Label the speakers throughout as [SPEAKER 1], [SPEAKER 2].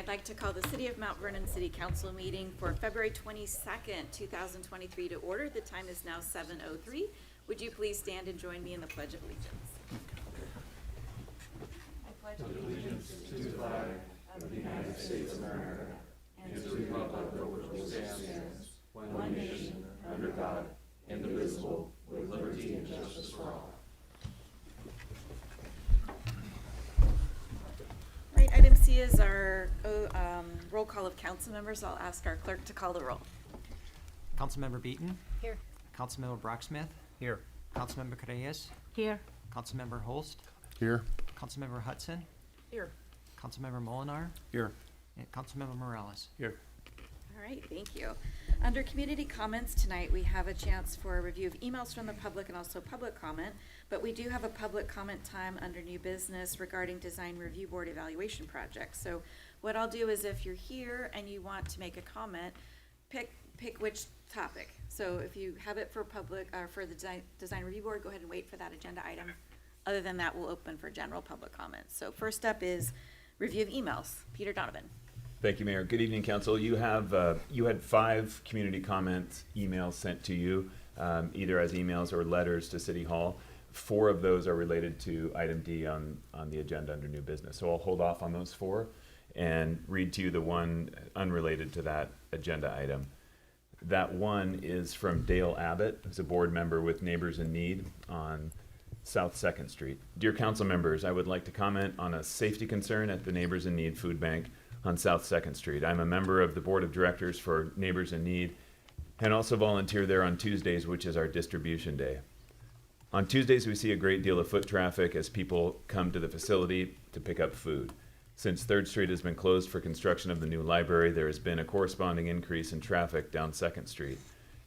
[SPEAKER 1] I'd like to call the City of Mount Vernon City Council meeting for February 22nd, 2023 to order. The time is now 7:03. Would you please stand and join me in the Pledge of Allegiance? I pledge allegiance to the flag of the United States of America and to the republic for which it stands, one nation, under God, indivisible, with liberty and justice for all. Right, item C is our roll call of council members. I'll ask our clerk to call the roll.
[SPEAKER 2] Councilmember Beaton?
[SPEAKER 3] Here.
[SPEAKER 2] Councilmember Brocksmith?
[SPEAKER 4] Here.
[SPEAKER 2] Councilmember Corrales?
[SPEAKER 3] Here.
[SPEAKER 2] Councilmember Holst?
[SPEAKER 4] Here.
[SPEAKER 2] Councilmember Hudson?
[SPEAKER 3] Here.
[SPEAKER 2] Councilmember Molinar?
[SPEAKER 4] Here.
[SPEAKER 2] And Councilmember Morales?
[SPEAKER 4] Here.
[SPEAKER 1] All right, thank you. Under community comments tonight, we have a chance for a review of emails from the public and also public comment, but we do have a public comment time under new business regarding design review board evaluation projects. So what I'll do is if you're here and you want to make a comment, pick which topic. So if you have it for public, for the design review board, go ahead and wait for that agenda item. Other than that, we'll open for general public comments. So first up is review of emails. Peter Donovan.
[SPEAKER 5] Thank you, Mayor. Good evening, Council. You had 5 community comment emails sent to you, either as emails or letters to City Hall. 4 of those are related to item D on the agenda under new business. So I'll hold off on those 4 and read to you the one unrelated to that agenda item. That one is from Dale Abbott, who's a board member with Neighbors in Need on South 2nd Street. Dear council members, I would like to comment on a safety concern at the Neighbors in Need Food Bank on South 2nd Street. I'm a member of the board of directors for Neighbors in Need and also volunteer there on Tuesdays, which is our distribution day. On Tuesdays, we see a great deal of foot traffic as people come to the facility to pick up food. Since 3rd Street has been closed for construction of the new library, there has been a corresponding increase in traffic down 2nd Street.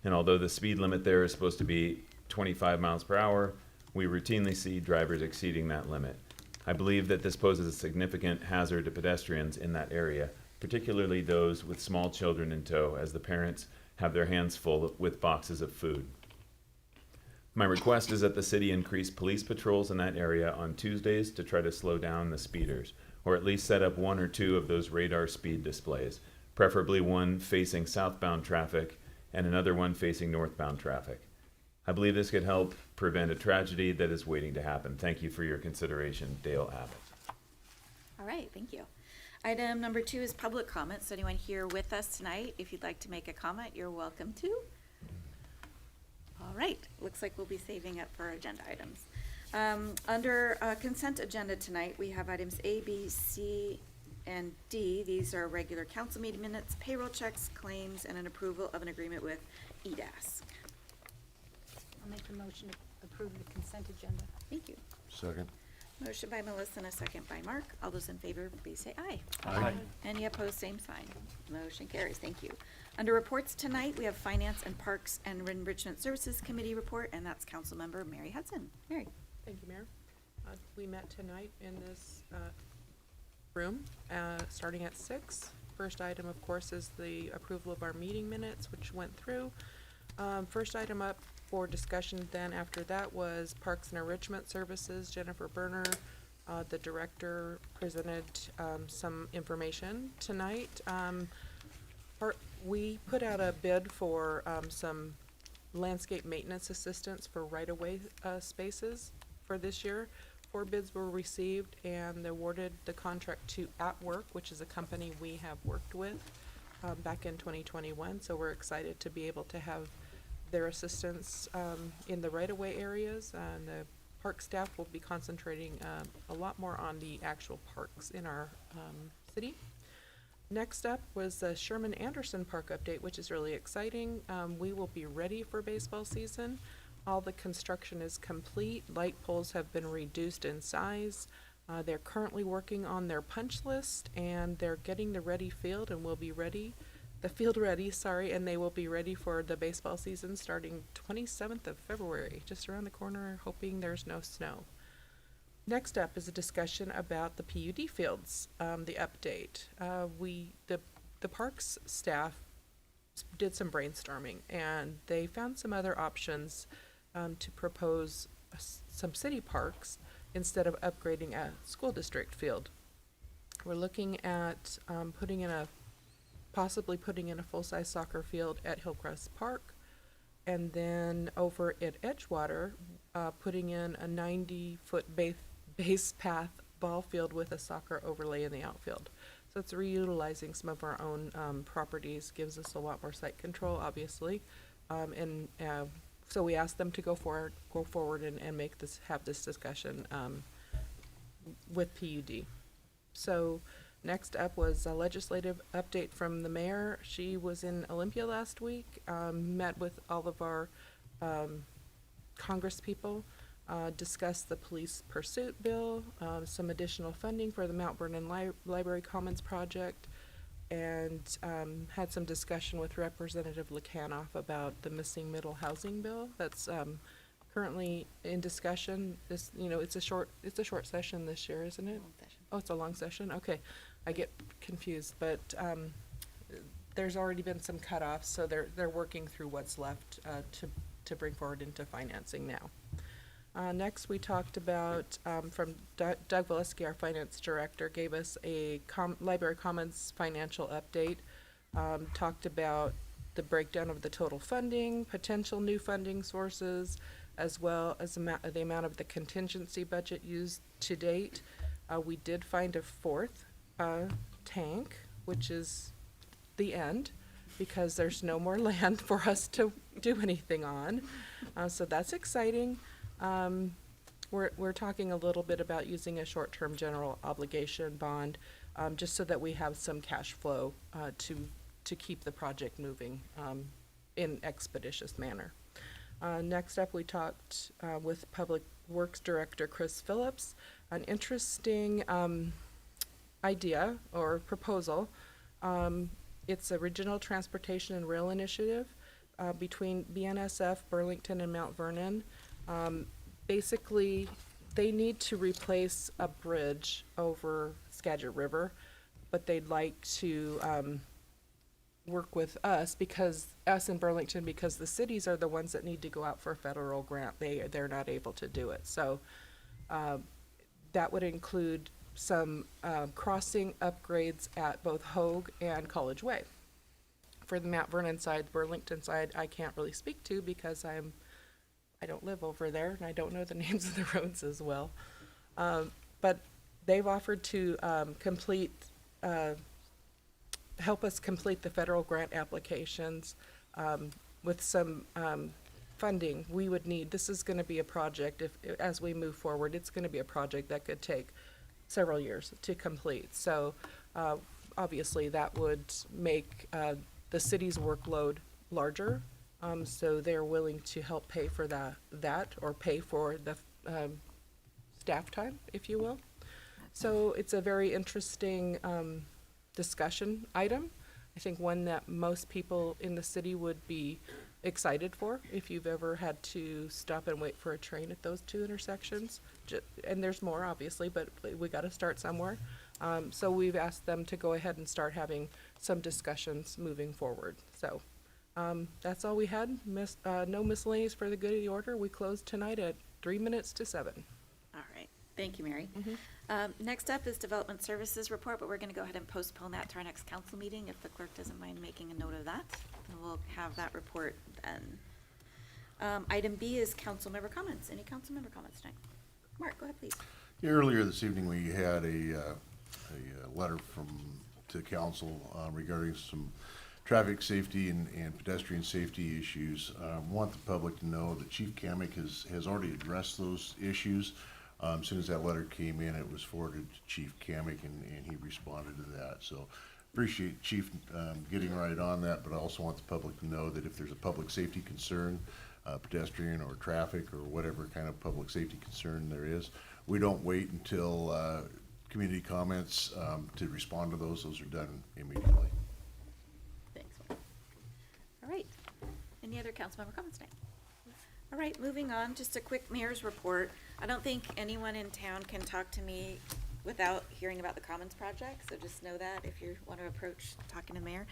[SPEAKER 5] And although the speed limit there is supposed to be 25 miles per hour, we routinely see drivers exceeding that limit. I believe that this poses a significant hazard to pedestrians in that area, particularly those with small children in tow, as the parents have their hands full with boxes of food. My request is that the city increase police patrols in that area on Tuesdays to try to slow down the speeders, or at least set up 1 or 2 of those radar speed displays, preferably one facing southbound traffic and another one facing northbound traffic. I believe this could help prevent a tragedy that is waiting to happen. Thank you for your consideration, Dale Abbott.
[SPEAKER 1] All right, thank you. Item number 2 is public comments. So anyone here with us tonight, if you'd like to make a comment, you're welcome to. All right, looks like we'll be saving up for our agenda items. Under consent agenda tonight, we have items A, B, C, and D. These are regular council meeting minutes, payroll checks, claims, and an approval of an agreement with EDAS.
[SPEAKER 3] I'll make a motion to approve the consent agenda.
[SPEAKER 1] Thank you.
[SPEAKER 4] Second.
[SPEAKER 1] Motion by Melissa and a second by Mark. All those in favor, please say aye.
[SPEAKER 4] Aye.
[SPEAKER 1] Any opposed, same sign. Motion carries. Thank you. Under reports tonight, we have Finance and Parks and Enrichment Services Committee report, and that's Councilmember Mary Hudson. Mary.
[SPEAKER 6] Thank you, Mayor. We met tonight in this room, starting at 6. First item, of course, is the approval of our meeting minutes, which went through. First item up for discussion then after that was Parks and Enrichment Services. Jennifer Berner, the director, presented some information tonight. We put out a bid for some landscape maintenance assistance for right-of-way spaces for this year. 4 bids were received and awarded the contract to At Work, which is a company we have worked with back in 2021. So we're excited to be able to have their assistance in the right-of-way areas. And the park staff will be concentrating a lot more on the actual parks in our city. Next up was the Sherman Anderson Park update, which is really exciting. We will be ready for baseball season. All the construction is complete. Light poles have been reduced in size. They're currently working on their punch list, and they're getting the ready field and will be ready. The field ready, and they will be ready for the baseball season starting 27th of February, just around the corner, hoping there's no snow. Next up is a discussion about the PUD fields, the update. The parks staff did some brainstorming, and they found some other options to propose some city parks instead of upgrading a school district field. We're looking at possibly putting in a full-size soccer field at Hillcrest Park. And then over at Edgewater, putting in a 90-foot base path ball field with a soccer overlay in the outfield. So it's reutilizing some of our own properties, gives us a lot more site control, obviously. So we asked them to go forward and have this discussion with PUD. So next up was a legislative update from the mayor. She was in Olympia last week, met with all of our Congress people, discussed the police pursuit bill, some additional funding for the Mount Vernon Library Commons project, and had some discussion with Representative Lekanoff about the missing middle housing bill that's currently in discussion. It's a short session this year, isn't it?
[SPEAKER 1] Long session.
[SPEAKER 6] Oh, it's a long session? Okay. I get confused, but there's already been some cutoffs, so they're working through what's left to bring forward into financing now. Next, we talked about, from Doug Valesky, our finance director, gave us a Library Commons financial update, talked about the breakdown of the total funding, potential new funding sources, as well as the amount of the contingency budget used to date. We did find a fourth tank, which is the end, because there's no more land for us to do anything on. So that's exciting. We're talking a little bit about using a short-term general obligation bond, just so that we have some cash flow to keep the project moving in expeditious manner. Next up, we talked with Public Works Director Chris Phillips, an interesting idea or proposal. It's a regional transportation and rail initiative between BNSF, Burlington, and Mount Vernon. Basically, they need to replace a bridge over Skagit River, but they'd like to work with us in Burlington, because the cities are the ones that need to go out for a federal grant. They're not able to do it. So that would include some crossing upgrades at both Hogue and College Way. For the Mount Vernon side, Burlington side, I can't really speak to because I don't live over there and I don't know the names of the roads as well. But they've offered to help us complete the federal grant applications with some funding we would need. This is going to be a project, as we move forward, it's going to be a project that could take several years to complete. So obviously that would make the city's workload larger. So they're willing to help pay for that or pay for the staff time, if you will. So it's a very interesting discussion item. I think one that most people in the city would be excited for if you've ever had to stop and wait for a train at those two intersections. And there's more, obviously, but we got to start somewhere. So we've asked them to go ahead and start having some discussions moving forward. So that's all we had. No miscellaneous for the good of the order. We closed tonight at 3 minutes to 7.
[SPEAKER 1] All right. Thank you, Mary.
[SPEAKER 6] Mm-hmm.
[SPEAKER 1] Next up is Development Services Report, but we're going to go ahead and postpone that to our next council meeting if the clerk doesn't mind making a note of that. And we'll have that report then. Item B is council member comments. Any council member comments tonight? Mark, go ahead, please.
[SPEAKER 4] Yeah, earlier this evening, we had a letter to council regarding some traffic safety and pedestrian safety issues. Want the public to know that Chief Kamick has already addressed those issues. As soon as that letter came in, it was forwarded to Chief Kamick, and he responded to that. So appreciate Chief getting right on that, but I also want the public to know that if there's a public safety concern, pedestrian or traffic or whatever kind of public safety concern there is, we don't wait until community comments to respond to those. Those are done immediately.
[SPEAKER 1] Thanks. All right. Any other council member comments tonight? All right, moving on, just a quick mayor's report. I don't think anyone in town can talk to me without hearing about the Commons project, so just know that if you want to approach talking to mayor.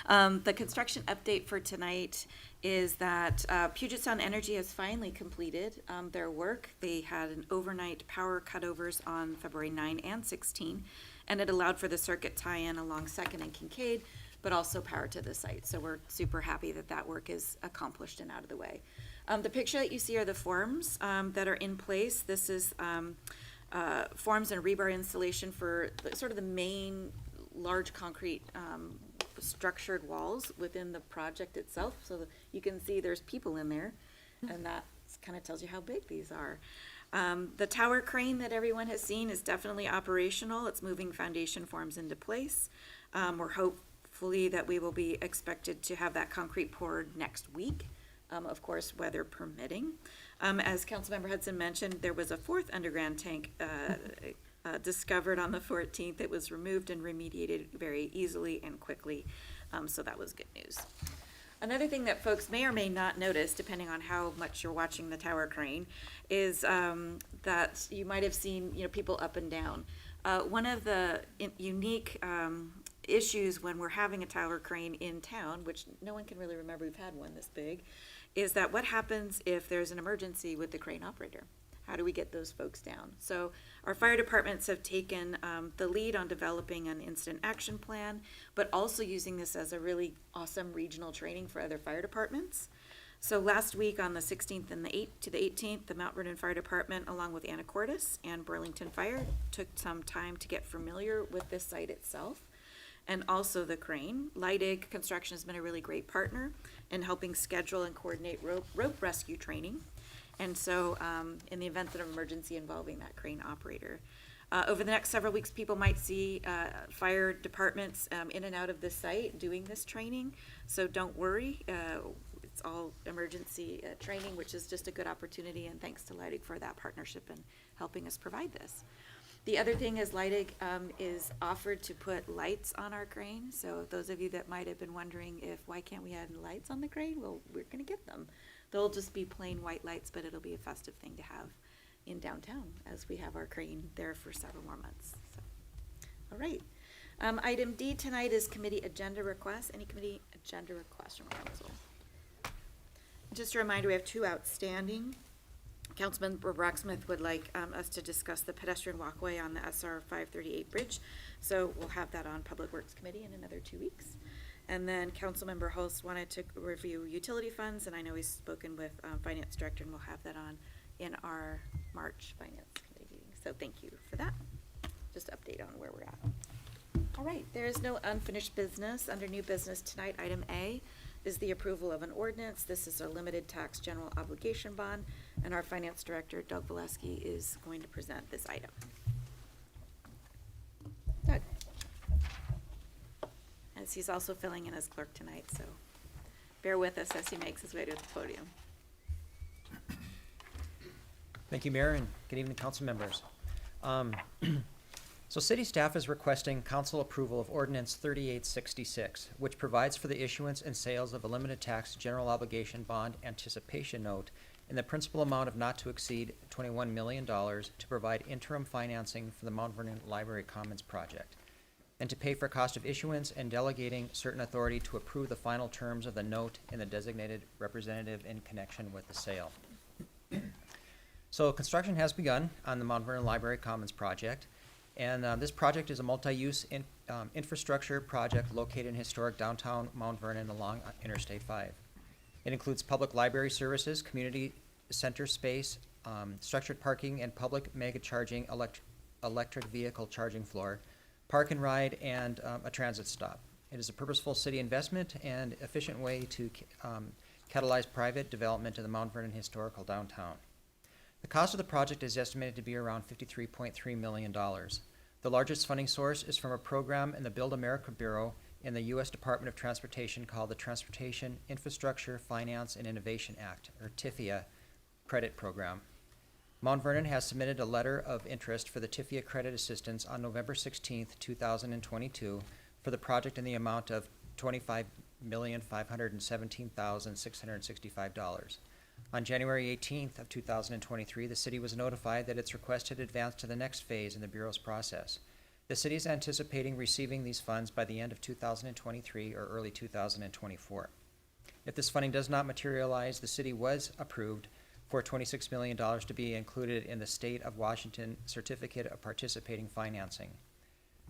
[SPEAKER 1] The construction update for tonight is that Puget Sound Energy has finally completed their work. They had an overnight power cutovers on February 9 and 16, and it allowed for the circuit tie-in along Second and Kincaid, but also power to the site. So we're super happy that that work is accomplished and out of the way. The picture that you see are the forms that are in place. This is forms and rebar installation for sort of the main large concrete structured walls within the project itself. So that you can see there's people in there, and that kind of tells you how big these are. The tower crane that everyone has seen is definitely operational. It's moving foundation forms into place. We're hopefully that we will be expected to have that concrete poured next week, of course, weather permitting. As Councilmember Hudson mentioned, there was a fourth underground tank discovered on the 14th. It was removed and remediated very easily and quickly, so that was good news. Another thing that folks may or may not notice, depending on how much you're watching the tower crane, is that you might have seen, people up and down. One of the unique issues when we're having a tower crane in town, which no one can really remember we've had one this big, is that what happens if there's an emergency with the crane operator? How do we get those folks down? So our fire departments have taken the lead on developing an instant action plan, but also using this as a really awesome regional training for other fire departments. So last week on the 16th and the 8th to the 18th, the Mount Vernon Fire Department, along with Anacortes and Burlington Fire, took some time to get familiar with this site itself and also the crane. Leidig Construction has been a really great partner in helping schedule and coordinate rope rescue training. And so in the event of an emergency involving that crane operator. Over the next several weeks, people might see fire departments in and out of the site doing this training. So don't worry, it's all emergency training, which is just a good opportunity, and thanks to Leidig for that partnership and helping us provide this. The other thing is Leidig is offered to put lights on our crane. So those of you that might have been wondering why can't we add lights on the crane? Well, we're gonna get them. They'll just be plain white lights, but it'll be a festive thing to have in downtown as we have our crane there for several more months. So, all right. Item D tonight is committee agenda requests. Any committee agenda requests from council? Just a reminder, we have two outstanding. Councilman Rocksmith would like us to discuss the pedestrian walkway on the SR 538 bridge. So we'll have that on Public Works Committee in another 2 weeks. And then Councilmember Holst wanted to review utility funds, and I know he's spoken with Finance Director, and we'll have that on in our March Finance Committee meeting. So thank you for that. Just update on where we're at. All right, there is no unfinished business. Under new business tonight, item A is the approval of an ordinance. This is a limited tax general obligation bond, and our Finance Director, Doug Valesky, is going to present this item. Doug. As he's also filling in as clerk tonight, so bear with us as he makes his way to the podium.
[SPEAKER 2] Thank you, Mayor, and good evening, council members. So city staff is requesting council approval of ordinance 3866, which provides for the issuance and sales of a limited tax general obligation bond anticipation note in the principal amount of not to exceed $21 million to provide interim financing for the Mount Vernon Library Commons project, and to pay for cost of issuance and delegating certain authority to approve the final terms of the note in the designated representative in connection with the sale. So construction has begun on the Mount Vernon Library Commons project, and this project is a multi-use infrastructure project located in historic downtown Mount Vernon along Interstate 5. It includes public library services, community center space, structured parking, and public mega charging electric vehicle charging floor, park and ride, and a transit stop. It is a purposeful city investment and efficient way to catalyze private development in the Mount Vernon historical downtown. The cost of the project is estimated to be around $53.3 million. The largest funding source is from a program in the Build America Bureau in the U.S. Department of Transportation called the Transportation Infrastructure Finance and Innovation Act, or TIFIA, credit program. Mount Vernon has submitted a letter of interest for the TIFIA credit assistance on November 16, 2022 for the project in the amount of $25,517,665. On January 18th of 2023, the city was notified that its request had advanced to the next phase in the Bureau's process. The city is anticipating receiving these funds by the end of 2023 or early 2024. If this funding does not materialize, the city was approved for $26 million to be included in the State of Washington Certificate of Participating Financing.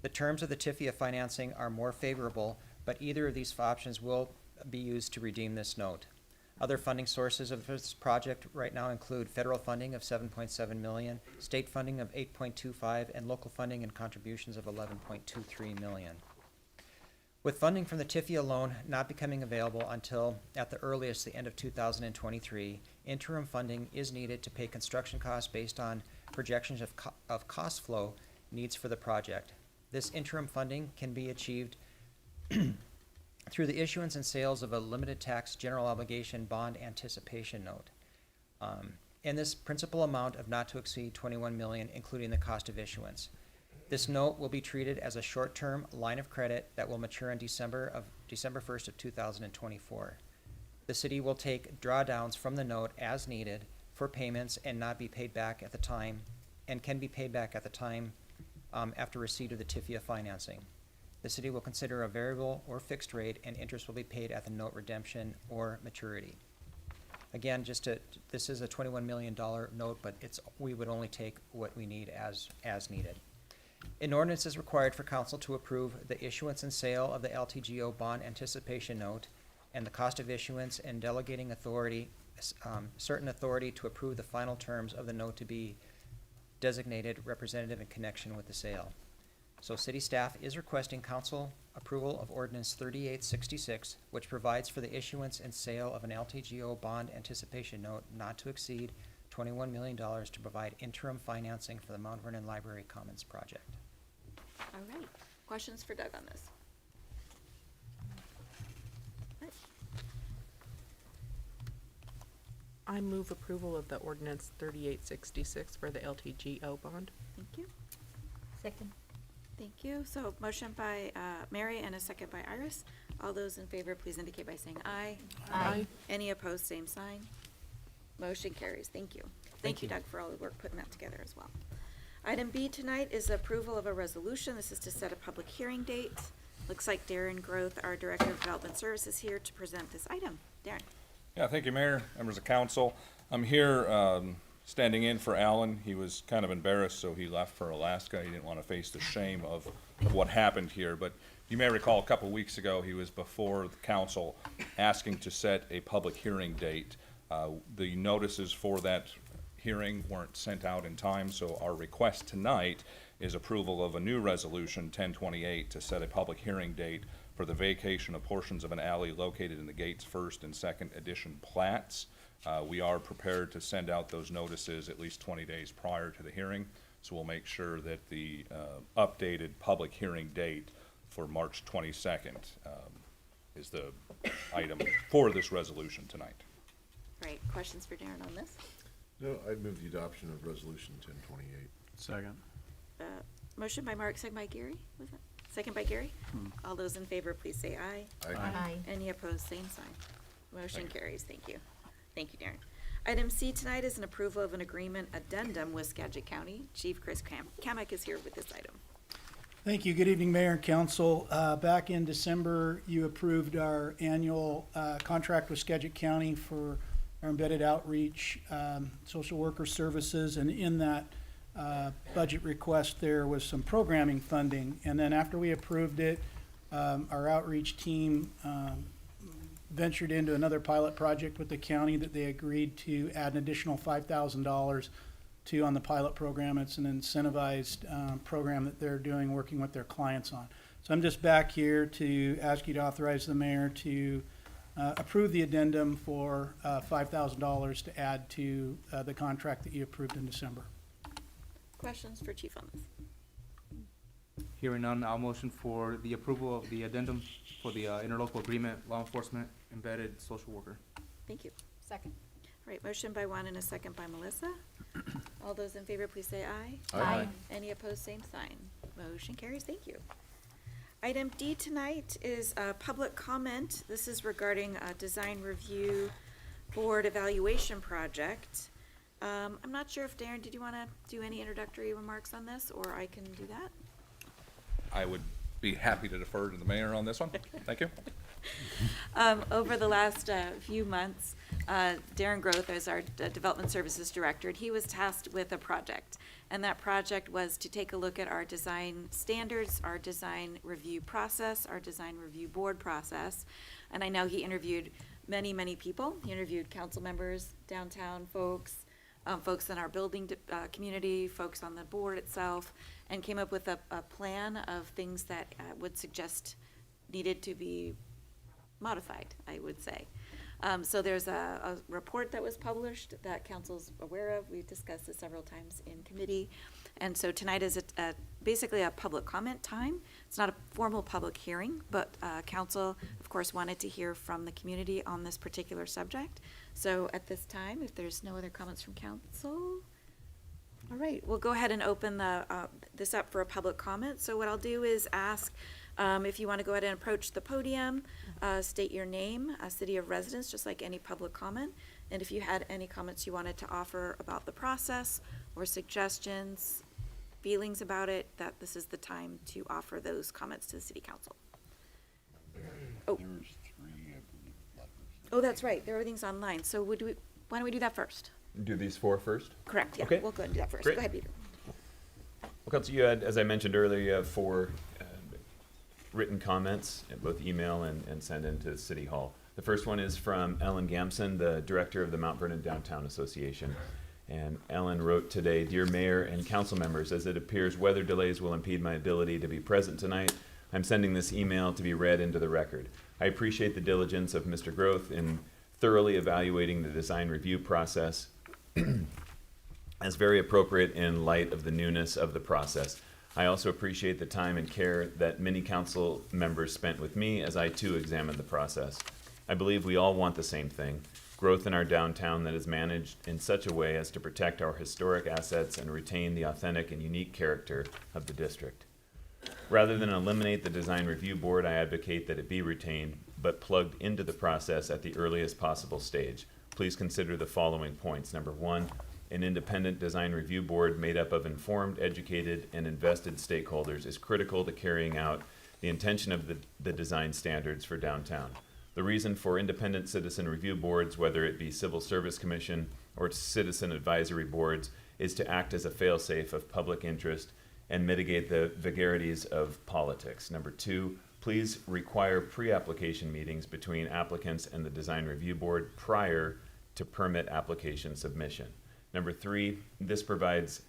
[SPEAKER 2] The terms of the TIFIA financing are more favorable, but either of these options will be used to redeem this note. Other funding sources of this project right now include federal funding of $7.7 million, state funding of $8.25, and local funding and contributions of $11.23 million. With funding from the TIFIA loan not becoming available until, at the earliest, the end of 2023, interim funding is needed to pay construction costs based on projections of cost flow needs for the project. This interim funding can be achieved through the issuance and sales of a limited tax general obligation bond anticipation note. And this principal amount of not to exceed $21 million, including the cost of issuance. This note will be treated as a short-term line of credit that will mature on December 1st of 2024. The city will take drawdowns from the note as needed for payments and not be paid back at the time, and can be paid back at the time after receipt of the TIFIA financing. The city will consider a variable or fixed rate, and interest will be paid at the note redemption or maturity. Again, this is a $21 million note, but we would only take what we need as needed. An ordinance is required for council to approve the issuance and sale of the LTGO bond anticipation note and the cost of issuance, and delegating certain authority to approve the final terms of the note to be designated representative in connection with the sale. So city staff is requesting council approval of ordinance 3866, which provides for the issuance and sale of an LTGO bond anticipation note not to exceed $21 million to provide interim financing for the Mount Vernon Library Commons project.
[SPEAKER 1] All right. Questions for Doug on this? All right.
[SPEAKER 6] I move approval of the ordinance 3866 for the LTGO bond.
[SPEAKER 1] Thank you.
[SPEAKER 3] Second.
[SPEAKER 1] Thank you. So motion by Mary and a second by Iris. All those in favor, please indicate by saying aye.
[SPEAKER 3] Aye.
[SPEAKER 1] Any opposed, same sign. Motion carries. Thank you. Thank you, Doug, for all the work putting that together as well. Item B tonight is approval of a resolution. This is to set a public hearing date. Looks like Darren Groth, our Director of Development Services, here to present this item. Darren.
[SPEAKER 7] Yeah, thank you, Mayor, members of council. I'm here standing in for Alan. He was kind of embarrassed, so he left for Alaska. He didn't want to face the shame of what happened here. But you may recall a couple weeks ago, he was before the council asking to set a public hearing date. The notices for that hearing weren't sent out in time, so our request tonight is approval of a new resolution, 1028, to set a public hearing date for the vacation of portions of an alley located in the Gates First and Second Edition plats. We are prepared to send out those notices at least 20 days prior to the hearing, so we'll make sure that the updated public hearing date for March 22nd is the item for this resolution tonight.
[SPEAKER 1] Great. Questions for Darren on this?
[SPEAKER 4] No, I'd move the adoption of resolution 1028.
[SPEAKER 8] Second.
[SPEAKER 1] Motion by Mark, second by Gary, was it? Second by Gary? All those in favor, please say aye.
[SPEAKER 3] Aye.
[SPEAKER 1] Any opposed, same sign. Motion carries. Thank you. Thank you, Darren. Item C tonight is an approval of an agreement addendum with Skagit County. Chief Chris Kamek is here with this item.
[SPEAKER 9] Thank you. Good evening, Mayor and Council. Back in December, you approved our annual contract with Skagit County for our embedded outreach, social worker services, and in that budget request, there was some programming funding. And then after we approved it, our outreach team ventured into another pilot project with the county that they agreed to add an additional $5,000 to on the pilot program. It's an incentivized program that they're doing, working with their clients on. So I'm just back here to ask you to authorize the mayor to approve the addendum for $5,000 to add to the contract that you approved in December.
[SPEAKER 1] Questions for Chief on this?
[SPEAKER 8] Hearing none, I'll motion for the approval of the addendum for the interlocal agreement, law enforcement, embedded social worker.
[SPEAKER 1] Thank you.
[SPEAKER 3] Second.
[SPEAKER 1] All right, motion by Juan and a second by Melissa. All those in favor, please say aye.
[SPEAKER 3] Aye.
[SPEAKER 1] Any opposed, same sign. Motion carries. Thank you. Item D tonight is public comment. This is regarding a design review board evaluation project. I'm not sure if Darren, did you want to do any introductory remarks on this, or I can do that?
[SPEAKER 7] I would be happy to defer to the mayor on this one. Thank you.
[SPEAKER 1] Over the last few months, Darren Groth is our Development Services Director, and he was tasked with a project. And that project was to take a look at our design standards, our design review process, our design review board process. And I know he interviewed many, many people. He interviewed council members, downtown folks, folks in our building community, folks on the board itself, and came up with a plan of things that would suggest needed to be modified, I would say. So there's a report that was published that council's aware of. We've discussed this several times in committee. And so tonight is basically a public comment time. It's not a formal public hearing, but council, of course, wanted to hear from the community on this particular subject. So at this time, if there's no other comments from council, all right, we'll go ahead and open this up for a public comment. So what I'll do is ask if you want to go ahead and approach the podium, state your name, city of residence, just like any public comment. And if you had any comments you wanted to offer about the process or suggestions, feelings about it, that this is the time to offer those comments to the city council. Oh.
[SPEAKER 4] There's 3, I believe, letters.
[SPEAKER 1] Oh, that's right. Everything's online. So why don't we do that first?
[SPEAKER 5] Do these 4 first?
[SPEAKER 1] Correct, yeah.
[SPEAKER 5] Okay.
[SPEAKER 1] We'll go ahead and do that first.
[SPEAKER 5] Great.
[SPEAKER 1] Go ahead, Peter.
[SPEAKER 5] Well, Council, you had, as I mentioned earlier, you have 4 written comments, both email and send into City Hall. The first one is from Ellen Gamson, the director of the Mount Vernon Downtown Association. And Ellen wrote today, "Dear Mayor and council members, as it appears weather delays will impede my ability to be present tonight, I'm sending this email to be read into the record. I appreciate the diligence of Mr. Groth in thoroughly evaluating the design review process as very appropriate in light of the newness of the process. I also appreciate the time and care that many council members spent with me as I too examined the process. I believe we all want the same thing, growth in our downtown that is managed in such a way as to protect our historic assets and retain the authentic and unique character of the district. Rather than eliminate the design review board, I advocate that it be retained but plugged into the process at the earliest possible stage. Please consider the following points. Number 1, an independent design review board made up of informed, educated, and invested stakeholders is critical to carrying out the intention of the design standards for downtown. The reason for independent citizen review boards, whether it be Civil Service Commission or citizen advisory boards, is to act as a fail-safe of public interest and mitigate the vagaries of politics. Number 2, please require pre-application meetings between applicants and the design review board prior to permit application submission. Number 3, this provides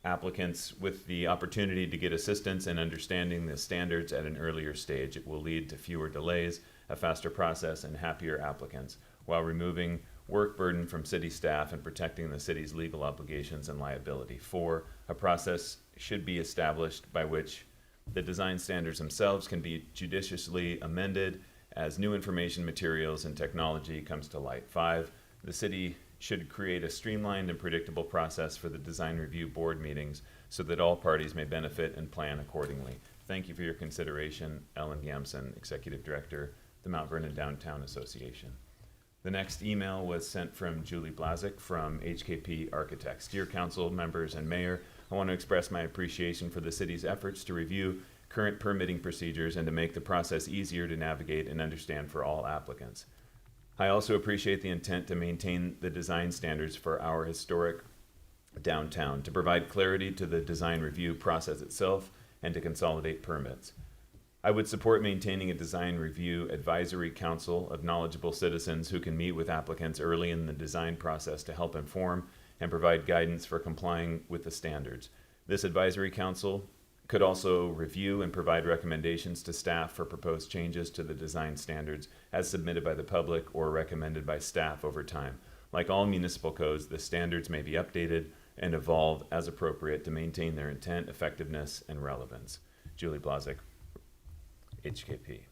[SPEAKER 5] applicants with the opportunity to get assistance in understanding the standards at an earlier stage. It will lead to fewer delays, a faster process, and happier applicants, while removing work burden from city staff and protecting the city's legal obligations and liability. 4, a process should be established by which the design standards themselves can be judiciously amended as new information, materials, and technology comes to light. 5, the city should create a streamlined and predictable process for the design review board meetings so that all parties may benefit and plan accordingly. Thank you for your consideration, Ellen Gamson, Executive Director, the Mount Vernon Downtown Association." The next email was sent from Julie Blazik from HKP Architects. "Dear council members and mayor, I want to express my appreciation for the city's efforts to review current permitting procedures and to make the process easier to navigate and understand for all applicants. I also appreciate the intent to maintain the design standards for our historic downtown, to provide clarity to the design review process itself, and to consolidate permits. I would support maintaining a design review advisory council of knowledgeable citizens who can meet with applicants early in the design process to help inform and provide guidance for complying with the standards. This advisory council could also review and provide recommendations to staff for proposed changes to the design standards as submitted by the public or recommended by staff over time. Like all municipal codes, the standards may be updated and evolve as appropriate to maintain their intent, effectiveness, and relevance." Julie Blazik, HKP.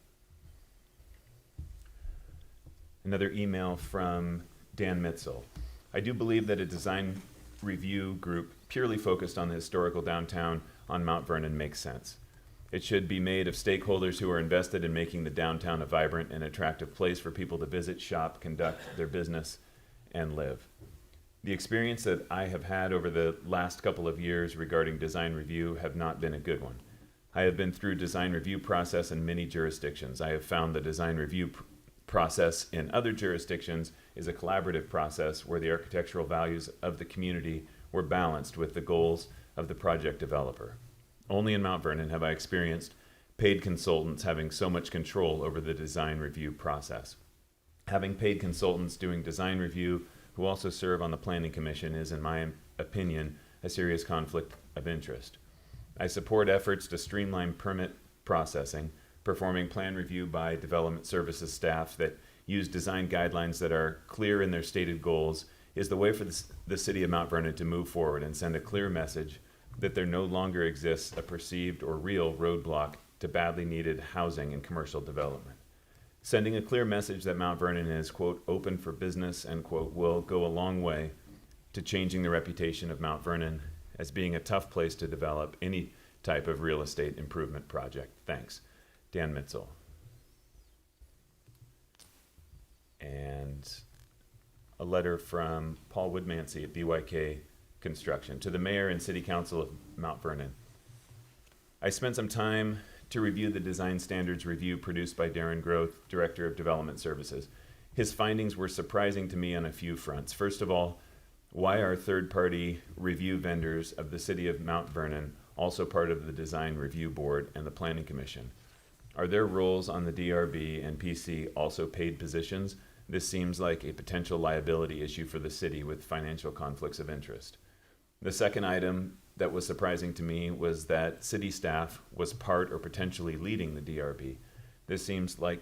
[SPEAKER 5] Another email from Dan Mitzel. "I do believe that a design review group purely focused on the historical downtown on Mount Vernon makes sense. It should be made of stakeholders who are invested in making the downtown a vibrant and attractive place for people to visit, shop, conduct their business, and live. The experience that I have had over the last couple of years regarding design review have not been a good one. I have been through design review process in many jurisdictions. I have found the design review process in other jurisdictions is a collaborative process where the architectural values of the community were balanced with the goals of the project developer. Only in Mount Vernon have I experienced paid consultants having so much control over the design review process. Having paid consultants doing design review who also serve on the planning commission is, in my opinion, a serious conflict of interest. I support efforts to streamline permit processing, performing plan review by development services staff that use design guidelines that are clear in their stated goals is the way for the city of Mount Vernon to move forward and send a clear message that there no longer exists a perceived or real roadblock to badly needed housing and commercial development. Sending a clear message that Mount Vernon is, quote, open for business, end quote, will go a long way to changing the reputation of Mount Vernon as being a tough place to develop any type of real estate improvement project. Thanks. Dan Mitzel. And a letter from Paul Woodmancy at BYK Construction to the mayor and city council of Mount Vernon. I spent some time to review the design standards review produced by Darren Groth, Director of Development Services. His findings were surprising to me on a few fronts. First of all, why are third-party review vendors of the city of Mount Vernon also part of the Design Review Board and the Planning Commission? Are their roles on the DRB and PC also paid positions? This seems like a potential liability issue for the city with financial conflicts of interest. The second item that was surprising to me was that city staff was part or potentially leading the DRB. This seems like,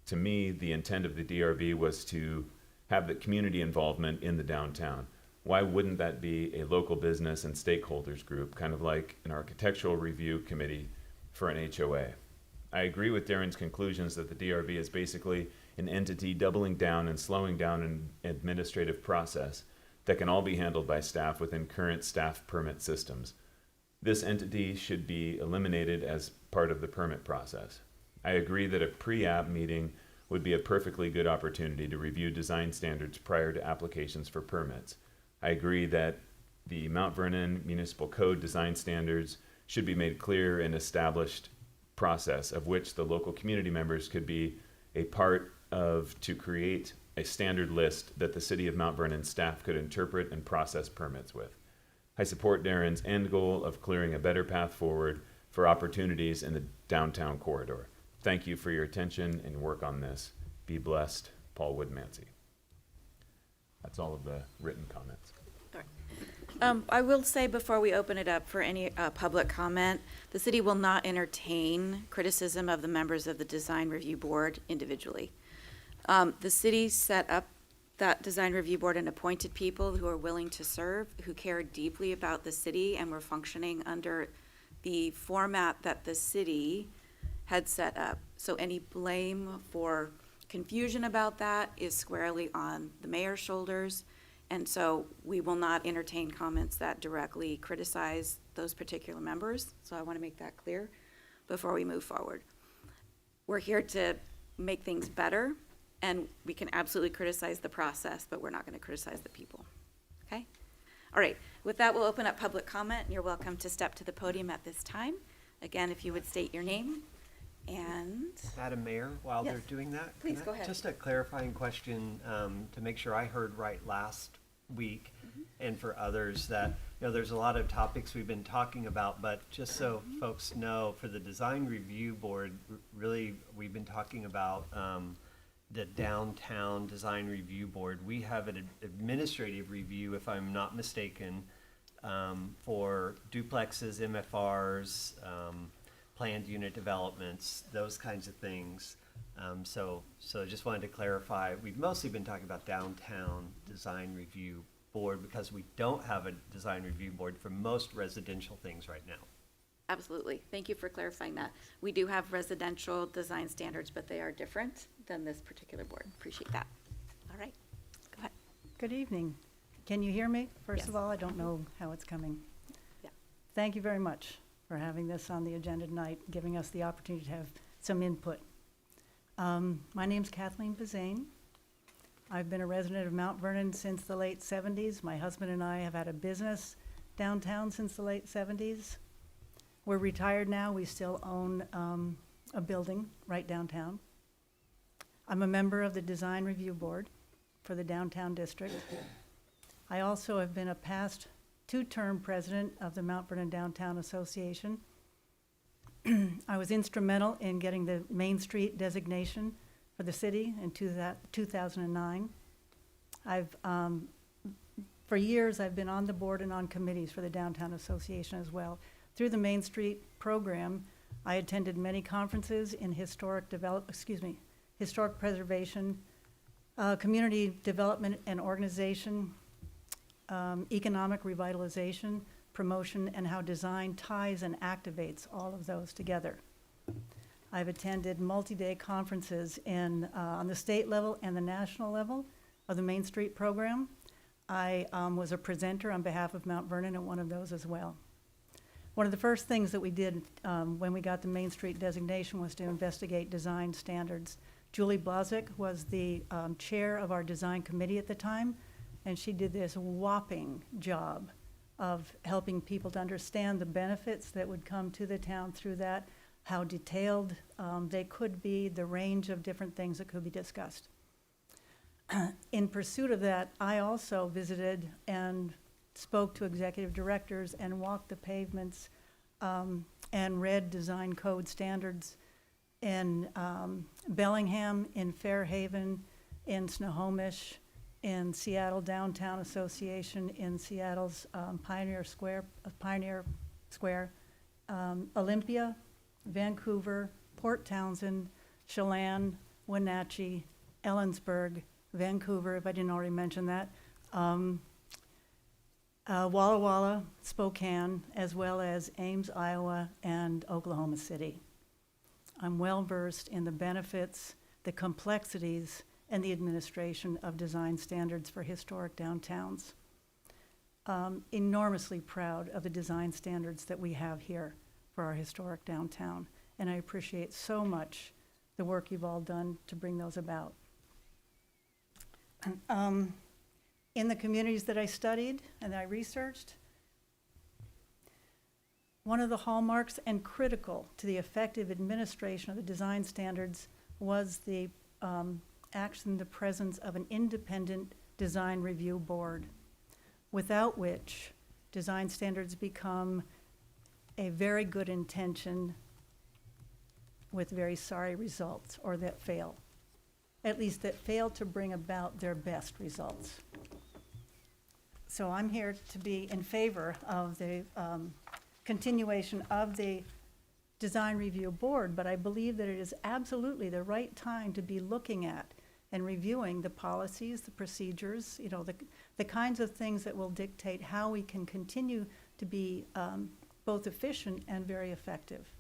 [SPEAKER 5] to me, the intent of the DRB was to have the community involvement in the downtown. Why wouldn't that be a local business and stakeholders group, kind of like an architectural review committee for an HOA? I agree with Darren's conclusions that the DRB is basically an entity doubling down and slowing down an administrative process that can all be handled by staff within current staff permit systems. This entity should be eliminated as part of the permit process. I agree that a pre-app meeting would be a perfectly good opportunity to review design standards prior to applications for permits. I agree that the Mount Vernon Municipal Code design standards should be made clear and established process of which the local community members could be a part of to create a standard list that the city of Mount Vernon staff could interpret and process permits with. I support Darren's end goal of clearing a better path forward for opportunities in the downtown corridor. Thank you for your attention and work on this. Be blessed, Paul Woodmancy. That's all of the written comments.
[SPEAKER 1] I will say before we open it up for any public comment, the city will not entertain criticism of the members of the Design Review Board individually. The city set up that Design Review Board and appointed people who are willing to serve, who care deeply about the city, and were functioning under the format that the city had set up. So any blame for confusion about that is squarely on the mayor's shoulders. And so we will not entertain comments that directly criticize those particular members. So I want to make that clear before we move forward. We're here to make things better, and we can absolutely criticize the process, but we're not going to criticize the people. Okay? All right. With that, we'll open up public comment. You're welcome to step to the podium at this time. Again, if you would state your name and...
[SPEAKER 10] Madam Mayor, while
[SPEAKER 1] Yes.
[SPEAKER 10] they're doing that,
[SPEAKER 1] Please,
[SPEAKER 10] can I-
[SPEAKER 1] go ahead.
[SPEAKER 10] Just a clarifying question to make sure I heard right last week, and for others that, there's a lot of topics we've been talking about, but just so folks know, for the Design Review Board, really, we've been talking about the Downtown Design Review Board. We have an administrative review, if I'm not mistaken, for duplexes, MFRs, planned unit developments, those kinds of things. So I just wanted to clarify, we've mostly been talking about Downtown Design Review Board because we don't have a Design Review Board for most residential things right now.
[SPEAKER 1] Absolutely. Thank you for clarifying that. We do have residential design standards, but they are different than this particular board. Appreciate that. All right. Go ahead.
[SPEAKER 11] Good evening. Can you hear me? First
[SPEAKER 1] Yes.
[SPEAKER 11] of all, I don't know how it's coming.
[SPEAKER 1] Yeah.
[SPEAKER 11] Thank you very much for having this on the agenda tonight, giving us the opportunity to have some input. My name's Kathleen Bazane. I've been a resident of Mount Vernon since the late 70s. My husband and I have had a business downtown since the late 70s. We're retired now. We still own a building right downtown. I'm a member of the Design Review Board for the Downtown District. I also have been a past two-term president of the Mount Vernon Downtown Association. I was instrumental in getting the Main Street designation for the city in 2009. For years, I've been on the board and on committees for the Downtown Association as well. Through the Main Street program, I attended many conferences in historic preservation, community development and organization, economic revitalization, promotion, and how design ties and activates all of those together. I've attended multi-day conferences on the state level and the national level of the Main Street program. I was a presenter on behalf of Mount Vernon at one of those as well. One of the first things that we did when we got the Main Street designation was to investigate design standards. Julie Blazek was the chair of our design committee at the time, and she did this whopping job of helping people to understand the benefits that would come to the town through that, how detailed they could be, the range of different things that could be discussed. In pursuit of that, I also visited and spoke to executive directors and walked the pavements and read design code standards in Bellingham, in Fairhaven, in Snohomish, in Seattle Downtown Association, in Seattle's Pioneer Square, Olympia, Vancouver, Port Townsend, Chelan, Wenatchee, Ellensburg, Vancouver, if I didn't already mention that, Walla Walla, Spokane, as well as Ames, Iowa, and Oklahoma City. I'm well versed in the benefits, the complexities, and the administration of design standards for historic downtowns. Enormously proud of the design standards that we have here for our historic downtown, and I appreciate so much the work you've all done to bring those about. In the communities that I studied and I researched, one of the hallmarks and critical to the effective administration of the design standards was the presence of an independent design review board, without which design standards become a very good intention with very sorry results, or that fail. At least that fail to bring about their best results. So I'm here to be in favor of the continuation of the Design Review Board, but I believe that it is absolutely the right time to be looking at and reviewing the policies, the procedures, the kinds of things that will dictate how we can continue to be both efficient and very effective.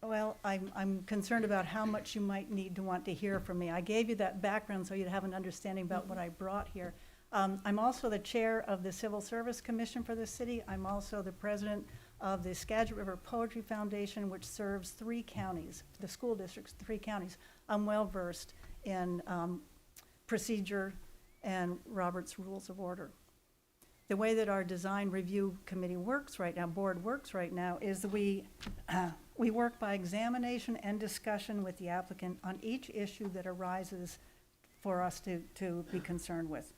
[SPEAKER 11] Well, I'm concerned about how much you might need to want to hear from me. I gave you that background so you'd have an understanding about what I brought here. I'm also the chair of the Civil Service Commission for the city. I'm also the president of the Skagit River Poetry Foundation, which serves 3 counties, the school districts, 3 counties. I'm well versed in procedure and Robert's Rules of Order. The way that our design review committee works right now, board works right now, is we work by examination and discussion with the applicant on each issue that arises for us to be concerned with.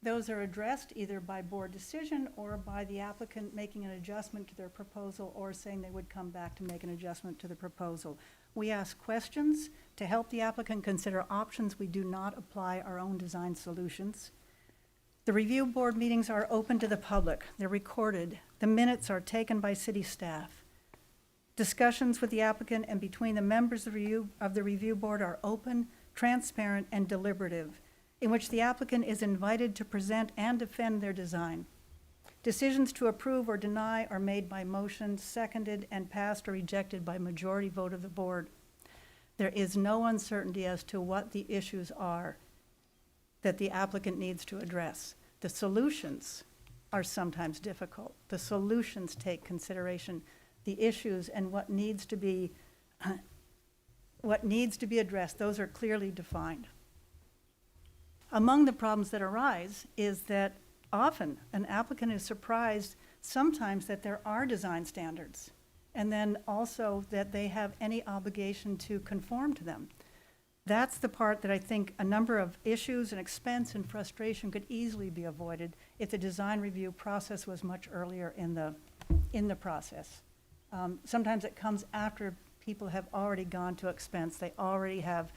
[SPEAKER 11] Those are addressed either by board decision or by the applicant making an adjustment to their proposal or saying they would come back to make an adjustment to the proposal. We ask questions to help the applicant consider options. We do not apply our own design solutions. The review board meetings are open to the public. They're recorded. The minutes are taken by city staff. Discussions with the applicant and between the members of the review board are open, transparent, and deliberative, in which the applicant is invited to present and defend their design. Decisions to approve or deny are made by motion, seconded, and passed or rejected by majority vote of the board. There is no uncertainty as to what the issues are that the applicant needs to address. The solutions are sometimes difficult. The solutions take consideration. The issues and what needs to be addressed, those are clearly defined. Among the problems that arise is that often an applicant is surprised sometimes that there are design standards, and then also that they have any obligation to conform to them. That's the part that I think a number of issues and expense and frustration could easily be avoided if the design review process was much earlier in the process. Sometimes it comes after people have already gone to expense. They already have,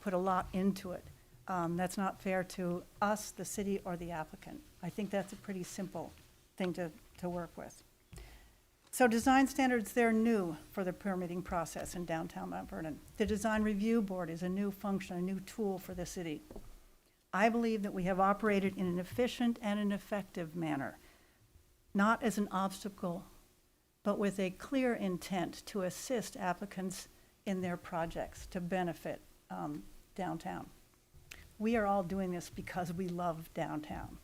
[SPEAKER 11] put a lot into it. That's not fair to us, the city, or the applicant. I think that's a pretty simple thing to work with. So design standards, they're new for the permitting process in downtown Mount Vernon. The Design Review Board is a new function, a new tool for the city. I believe that we have operated in an efficient and an effective manner, not as an obstacle, but with a clear intent to assist applicants in their projects to benefit downtown. We are all doing this because we love downtown,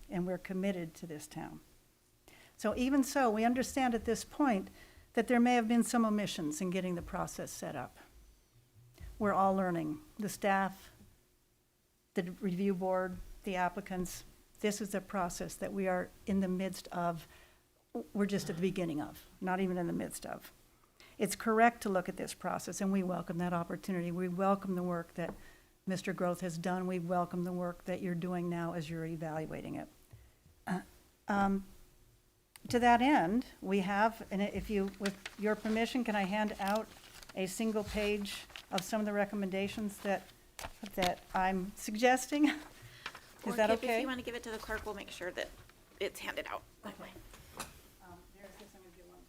[SPEAKER 11] and we're committed to this town. So even so, we understand at this point that there may have been some omissions in getting the process set up. We're all learning. The staff, the review board, the applicants. This is a process that we are in the midst of. We're just at the beginning of, not even in the midst of. It's correct to look at this process, and we welcome that opportunity. We welcome the work that Mr. Groth has done. We welcome the work that you're doing now as you're evaluating it. To that end, we have, and with your permission, can I hand out a single page of some of the recommendations that I'm suggesting? Is that
[SPEAKER 1] Kip,
[SPEAKER 11] okay?
[SPEAKER 1] if you want to give it to the clerk, we'll make sure that it's handed out that way.
[SPEAKER 11] There's this, I'm gonna do one.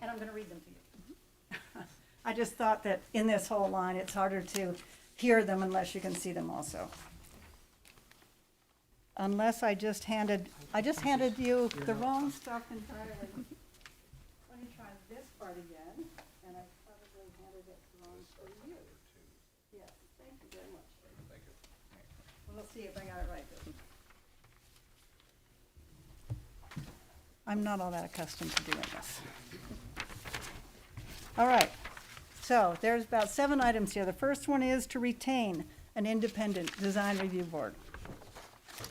[SPEAKER 11] And I'm going to read them to you. I just thought that in this whole line, it's harder to hear them unless you can see them also. Unless I just handed you the wrong stuff entirely. Let me try this part again, and I probably handed it wrong for you. Yes, thank you very much. Thank you. We'll see if I got it right. I'm not all that accustomed to doing this. All right, so there's about 7 items here. The first one is to retain an independent design review board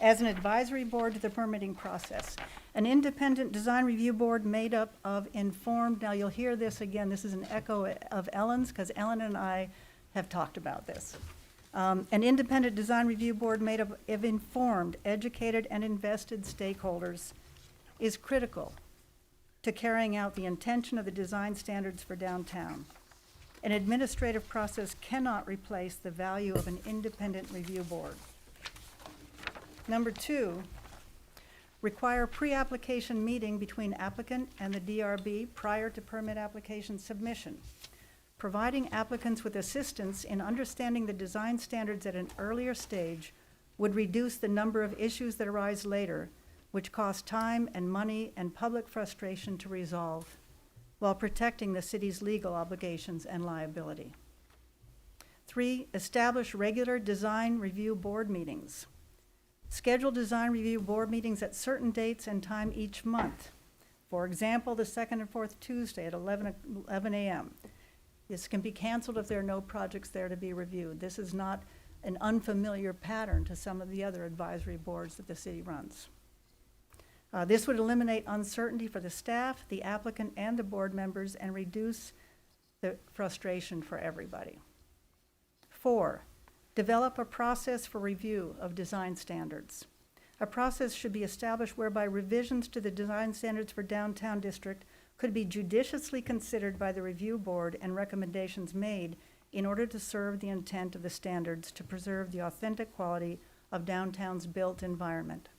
[SPEAKER 11] as an advisory board to the permitting process. An independent design review board made up of informed, now you'll hear this again, this is an echo of Ellen's, because Ellen and I have talked about this. An independent design review board made up of informed, educated, and invested stakeholders is critical to carrying out the intention of the design standards for downtown. An administrative process cannot replace the value of an independent review board. Number 2, require pre-application meeting between applicant and the DRB prior to permit application submission. Providing applicants with assistance in understanding the design standards at an earlier stage would reduce the number of issues that arise later, which cost time and money and public frustration to resolve, while protecting the city's legal obligations and liability. 3, establish regular design review board meetings. Schedule design review board meetings at certain dates and time each month. For example, the 2nd and 4th Tuesday at 11 a.m. This can be canceled if there are no projects there to be reviewed. This is not an unfamiliar pattern to some of the other advisory boards that the city runs. This would eliminate uncertainty for the staff, the applicant, and the board members, and reduce the frustration for everybody. 4, develop a process for review of design standards. A process should be established whereby revisions to the design standards for downtown district could be judiciously considered by the review board and recommendations made in order to serve the intent of the standards to preserve the authentic quality of downtown's built environment.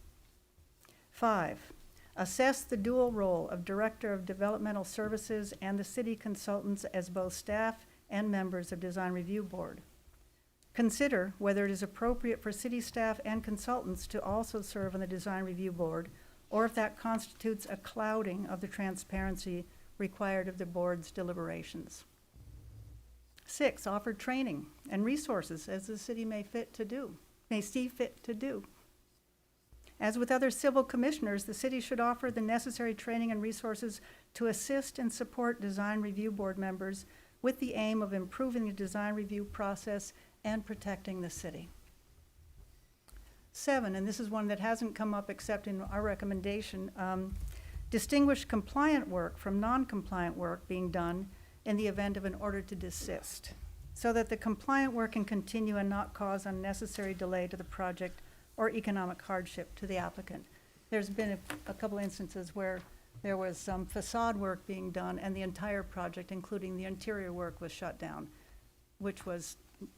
[SPEAKER 11] 5, assess the dual role of Director of Developmental Services and the city consultants as both staff and members of Design Review Board. Consider whether it is appropriate for city staff and consultants to also serve on the Design Review Board, or if that constitutes a clouding of the transparency required of the board's deliberations. 6, offer training and resources as the city may see fit to do. As with other civil commissioners, the city should offer the necessary training and resources to assist and support Design Review Board members with the aim of improving the design review process and protecting the city. 7, and this is one that hasn't come up except in our recommendation, distinguish compliant work from non-compliant work being done in the event of an order to desist, so that the compliant work can continue and not cause unnecessary delay to the project or economic hardship to the applicant. There's been a couple instances where there was some facade work being done and the entire project, including the interior work, was shut down, which was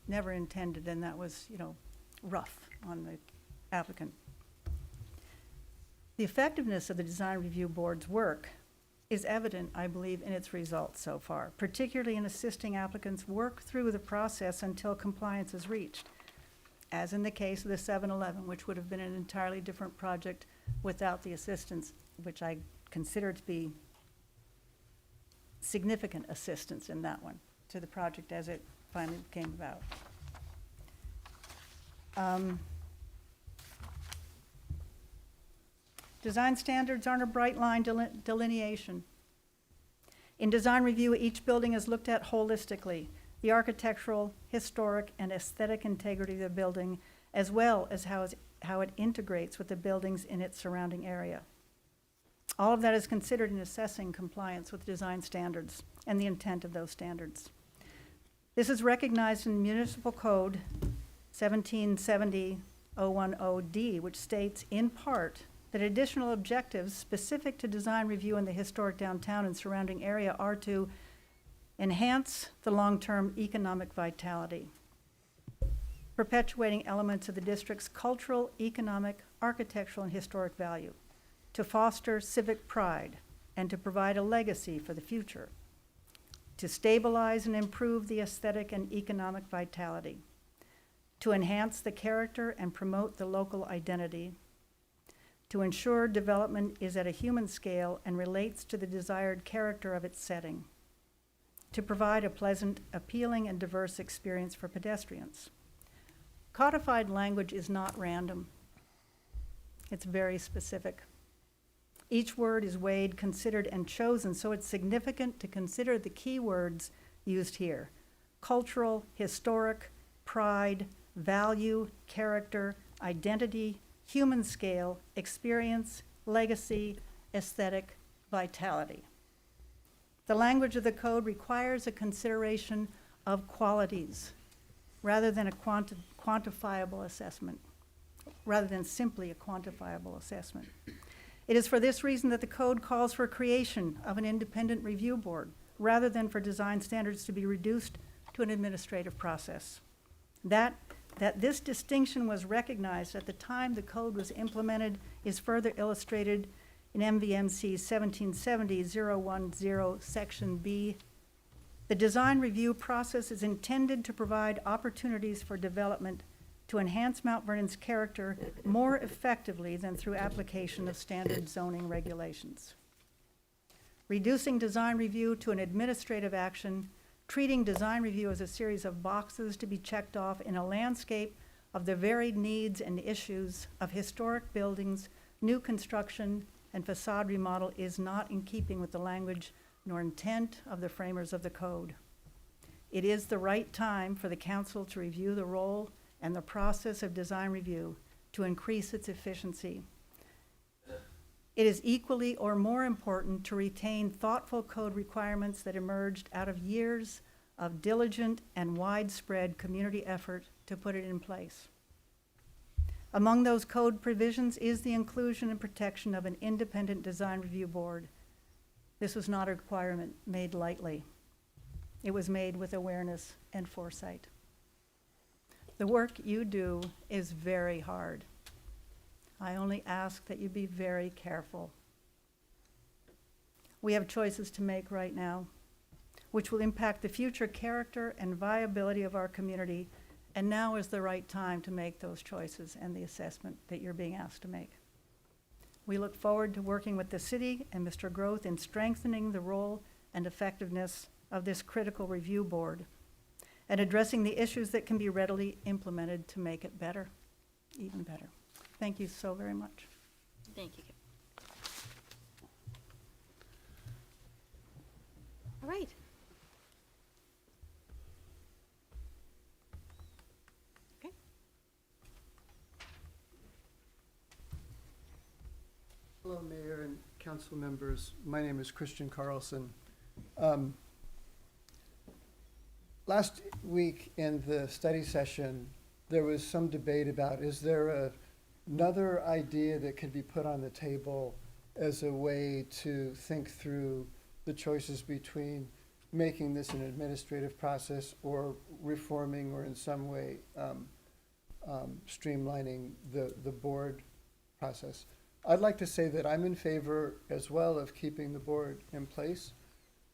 [SPEAKER 11] never intended, and that was, rough on the applicant. The effectiveness of the Design Review Board's work is evident, I believe, in its results so far, particularly in assisting applicants work through the process until compliance is reached, as in the case of the 7-Eleven, which would have been an entirely different project without the assistance, which I consider to be significant assistance in that one to the project as it finally came about. Design standards aren't a bright line delineation. In design review, each building is looked at holistically, the architectural, historic, and aesthetic integrity of the building, as well as how it integrates with the buildings in its surrounding area. All of that is considered in assessing compliance with design standards and the intent of those standards. This is recognized in Municipal Code 1770-010D, which states, in part, that additional objectives specific to design review in the historic downtown and surrounding area are to enhance the long-term economic vitality, perpetuating elements of the district's cultural, economic, architectural, and historic value, to foster civic pride, and to provide a legacy for the future, to stabilize and improve the aesthetic and economic vitality, to enhance the character and promote the local identity, to ensure development is at a human scale and relates to the desired character of its setting, to provide a pleasant, appealing, and diverse experience for pedestrians. Codified language is not random. It's very specific. Each word is weighed, considered, and chosen, so it's significant to consider the key words used here: cultural, historic, pride, value, character, identity, human scale, experience, legacy, aesthetic, vitality. The language of the code requires a consideration of qualities rather than a quantifiable assessment, rather than simply a quantifiable assessment. It is for this reason that the code calls for creation of an independent review board rather than for design standards to be reduced to an administrative process. That this distinction was recognized at the time the code was implemented is further illustrated in MVMC 1770-010 Section B. The design review process is intended to provide opportunities for development to enhance Mount Vernon's character more effectively than through application of standard zoning regulations. Reducing design review to an administrative action, treating design review as a series of boxes to be checked off in a landscape of the varied needs and issues of historic buildings, new construction, and facade remodel is not in keeping with the language nor intent of the framers of the code. It is the right time for the council to review the role and the process of design review to increase its efficiency. It is equally or more important to retain thoughtful code requirements that emerged out of years of diligent and widespread community effort to put it in place. Among those code provisions is the inclusion and protection of an independent design review board. This was not a requirement made lightly. It was made with awareness and foresight. The work you do is very hard. I only ask that you be very careful. We have choices to make right now, which will impact the future character and viability of our community, and now is the right time to make those choices and the assessment that you're being asked to make. We look forward to working with the city and Mr. Groth in strengthening the role and effectiveness of this critical review board and addressing the issues that can be readily implemented to make it better, even better. Thank you so very much.
[SPEAKER 1] Thank you. All right.
[SPEAKER 12] Hello, Mayor and council members. My name is Christian Carlson. Last week in the study session, there was some debate about, is there another idea that could be put on the table as a way to think through the choices between making this an administrative process or reforming or in some way streamlining the board process. I'd like to say that I'm in favor as well of keeping the board in place,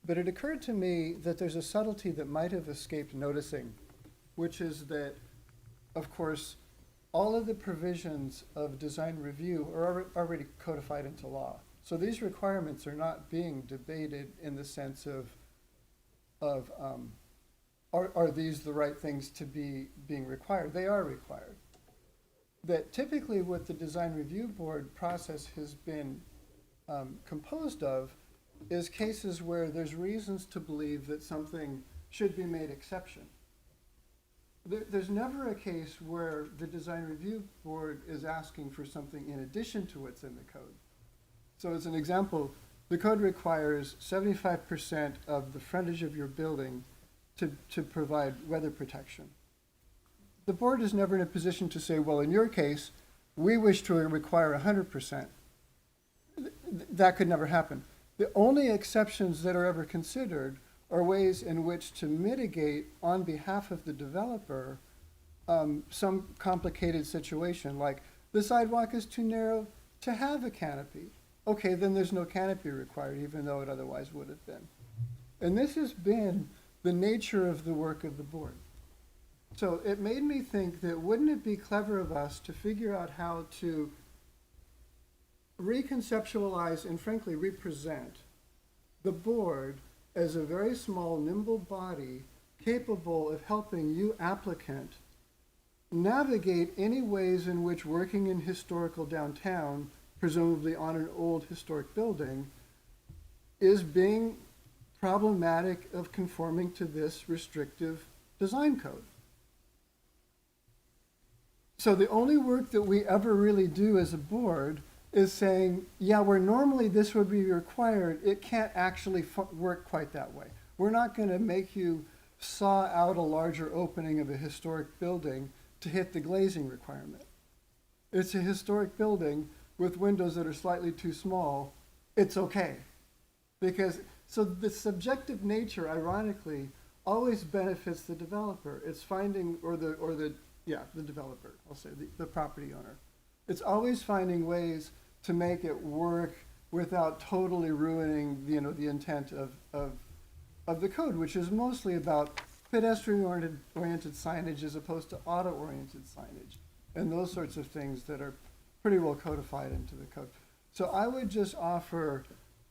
[SPEAKER 12] but it occurred to me that there's a subtlety that might have escaped noticing, which is that, of course, all of the provisions of design review are already codified into law. So these requirements are not being debated in the sense of are these the right things to be being required? They are required. That typically what the design review board process has been composed of is cases where there's reasons to believe that something should be made exception. There's never a case where the design review board is asking for something in addition to what's in the code. So as an example, the code requires 75% of the frontage of your building to provide weather protection. The board is never in a position to say, well, in your case, we wish to require 100%. That could never happen. The only exceptions that are ever considered are ways in which to mitigate on behalf of the developer some complicated situation, like the sidewalk is too narrow to have a canopy. Okay, then there's no canopy required, even though it otherwise would have been. And this has been the nature of the work of the board. So it made me think that wouldn't it be clever of us to figure out how to reconceptualize and frankly represent the board as a very small, nimble body capable of helping you, applicant, navigate any ways in which working in historical downtown, presumably on an old historic building, is being problematic of conforming to this restrictive design code. So the only work that we ever really do as a board is saying, yeah, where normally this would be required, it can't actually work quite that way. We're not going to make you saw out a larger opening of a historic building to hit the glazing requirement. It's a historic building with windows that are slightly too small. It's okay. Because, so the subjective nature, ironically, always benefits the developer. It's finding, the developer, I'll say, the property owner. It's always finding ways to make it work without totally ruining, the intent of the code, which is mostly about pedestrian-oriented signage as opposed to auto-oriented signage, and those sorts of things that are pretty well codified into the code. So I would just offer,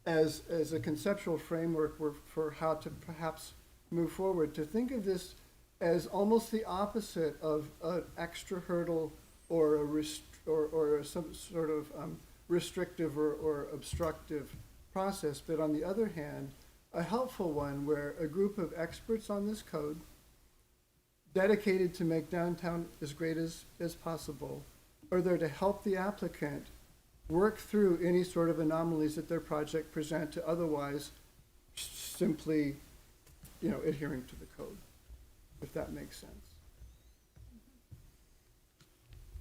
[SPEAKER 12] as a conceptual framework for how to perhaps move forward, to think of this as almost the opposite of an extra hurdle or some sort of restrictive or obstructive process, but on the other hand, a helpful one where a group of experts on this code, dedicated to make downtown as great as possible, are there to help the applicant work through any sort of anomalies that their project present to otherwise simply, adhering to the code, if that makes sense.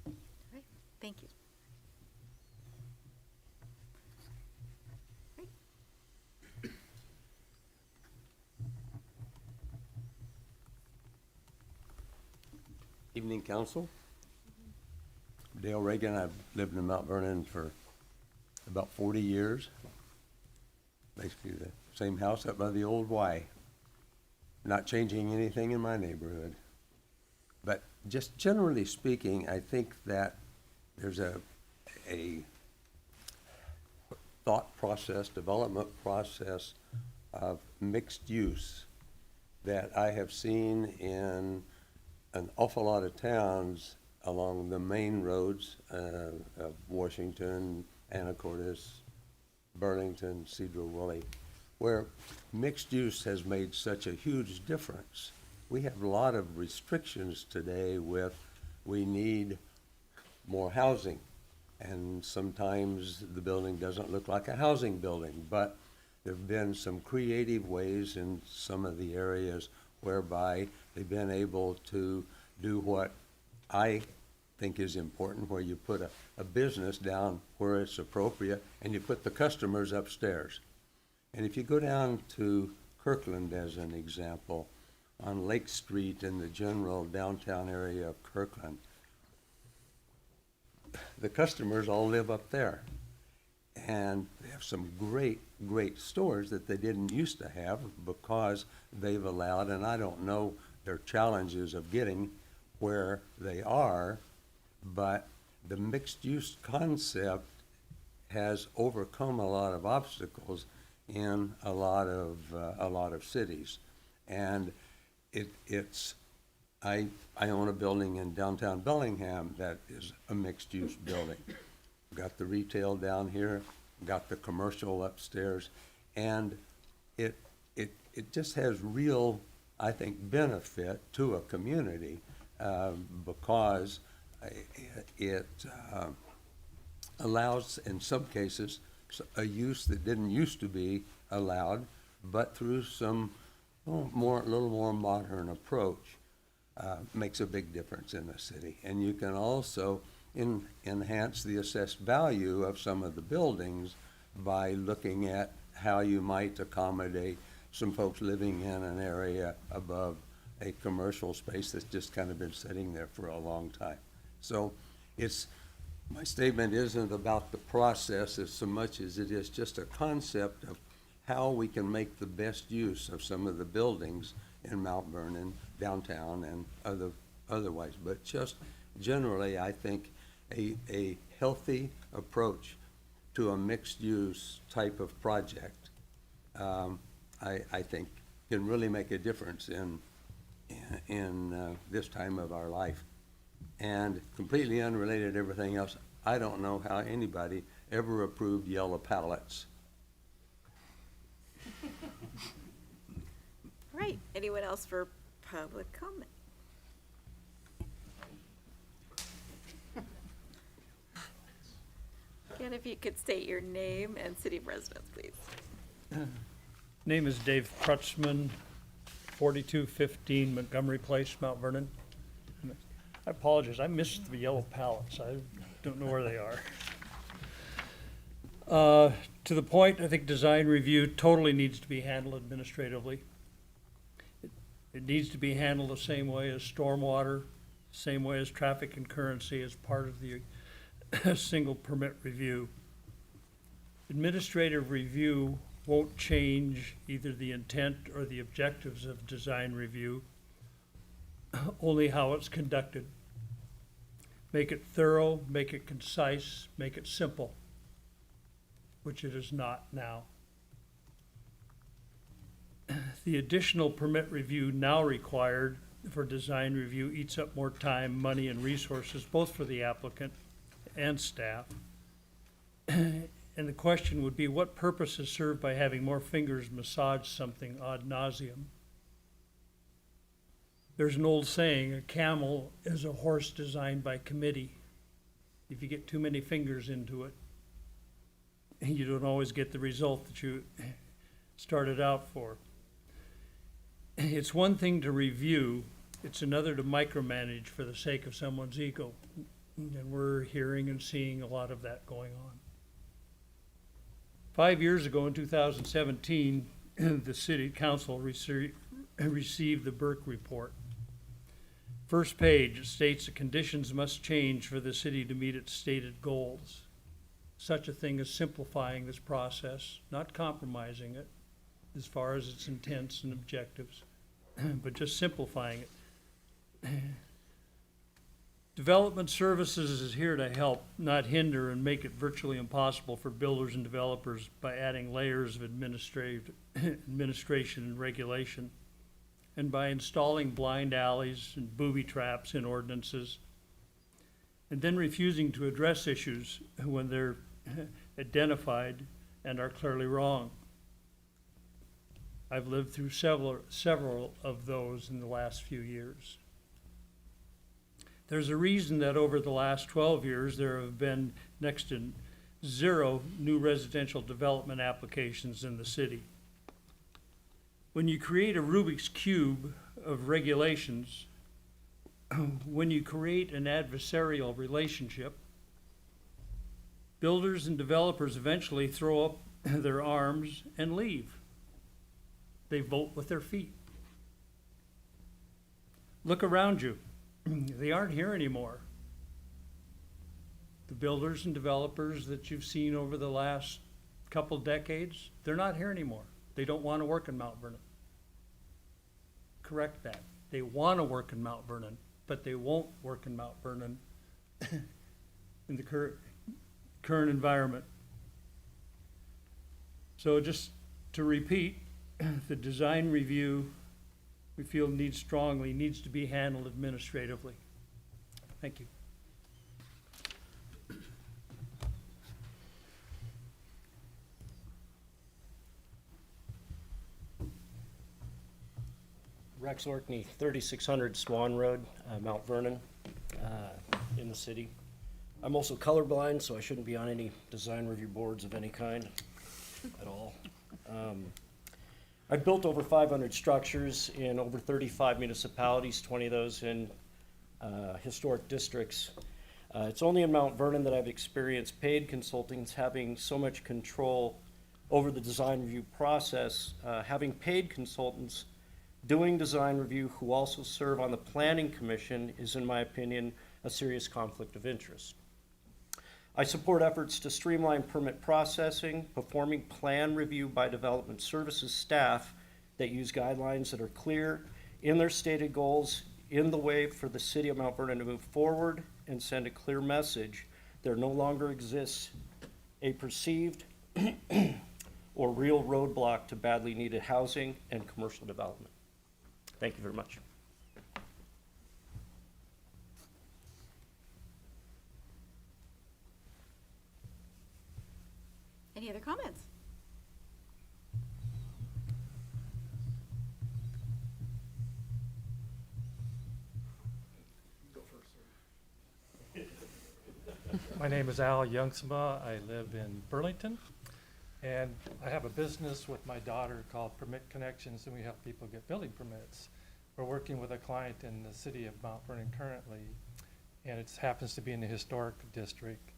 [SPEAKER 1] All right, thank you.
[SPEAKER 13] Evening, council. Dale Reagan. I've lived in Mount Vernon for about 40 years. Basically the same house up by the old Y. Not changing anything in my neighborhood. But just generally speaking, I think that there's a thought process, development process of mixed use that I have seen in an awful lot of towns along the main roads of Washington, Anacortes, Burlington, Cedar Woolley, where mixed use has made such a huge difference. We have a lot of restrictions today with we need more housing and sometimes the building doesn't look like a housing building, but there've been some creative ways in some of the areas whereby they've been able to do what I think is important, where you put a business down where it's appropriate and you put the customers upstairs. And if you go down to Kirkland as an example, on Lake Street in the general downtown area of Kirkland, the customers all live up there. And they have some great, great stores that they didn't used to have because they've allowed, and I don't know their challenges of getting where they are, but the mixed-use concept has overcome a lot of obstacles in a lot of cities. And I own a building in downtown Bellingham that is a mixed-use building. Got the retail down here, got the commercial upstairs, and it just has real, I think, benefit to a community because it allows, in some cases, a use that didn't used to be allowed, but through some little more modern approach, makes a big difference in the city. And you can also enhance the assessed value of some of the buildings by looking at how you might accommodate some folks living in an area above a commercial space that's just kind of been sitting there for a long time. So my statement isn't about the process as so much as it is just a concept of how we can make the best use of some of the buildings in Mount Vernon, downtown, and otherwise. But just generally, I think a healthy approach to a mixed-use type of project, I think, can really make a difference in this time of our life. And completely unrelated to everything else, I don't know how anybody ever approved yellow pallets.
[SPEAKER 1] All right, anyone else for public comment? Again, if you could state your name and city of residence, please.
[SPEAKER 14] Name is Dave Crutchman, 4215 Montgomery Place, Mount Vernon. I apologize, I missed the yellow pallets. I don't know where they are. To the point, I think design review totally needs to be handled administratively. It needs to be handled the same way as stormwater, same way as traffic and currency as part of the single permit review. Administrative review won't change either the intent or the objectives of design review, only how it's conducted. Make it thorough, make it concise, make it simple, which it is not now. The additional permit review now required for design review eats up more time, money, and resources, both for the applicant and staff. And the question would be, what purpose is served by having more fingers massage something ad nauseum? There's an old saying, a camel is a horse designed by committee. If you get too many fingers into it, you don't always get the result that you started out for. It's one thing to review, it's another to micromanage for the sake of someone's ego. And we're hearing and seeing a lot of that going on. 5 years ago, in 2017, the City Council received the Burke Report. First page states that conditions must change for the city to meet its stated goals. Such a thing as simplifying this process, not compromising it as far as its intents and objectives, but just simplifying it. Development Services is here to help, not hinder, and make it virtually impossible for builders and developers by adding layers of administration and regulation, and by installing blind alleys and booby traps in ordinances, and then refusing to address issues when they're identified and are clearly wrong. I've lived through several of those in the last few years. There's a reason that over the last 12 years, there have been next to 0 new residential development applications in the city. When you create a Rubik's Cube of regulations, when you create an adversarial relationship, builders and developers eventually throw up their arms and leave. They vote with their feet. Look around you. They aren't here anymore. The builders and developers that you've seen over the last couple decades, they're not here anymore. They don't want to work in Mount Vernon. Correct that. They want to work in Mount Vernon, but they won't work in Mount Vernon in the current environment. So just to repeat, the design review, we feel needs to be handled administratively. Thank you.
[SPEAKER 15] Rex Orkney, 3600 Swan Road, Mount Vernon, in the city. I'm also colorblind, so I shouldn't be on any design review boards of any kind at all. I've built over 500 structures in over 35 municipalities, 20 of those in historic districts. It's only in Mount Vernon that I've experienced paid consultants having so much control over the design review process. Having paid consultants doing design review who also serve on the planning commission is, in my opinion, a serious conflict of interest. I support efforts to streamline permit processing, performing plan review by development services staff that use guidelines that are clear in their stated goals, in the way for the city of Mount Vernon to move forward and send a clear message. There no longer exists a perceived or real roadblock to badly needed housing and commercial development. Thank you very much.
[SPEAKER 1] Any other comments?
[SPEAKER 16] My name is Al Youngsma. I live in Burlington, and I have a business with my daughter called Permit Connections, and we help people get building permits. We're working with a client in the city of Mount Vernon currently, and it happens to be in the historic district.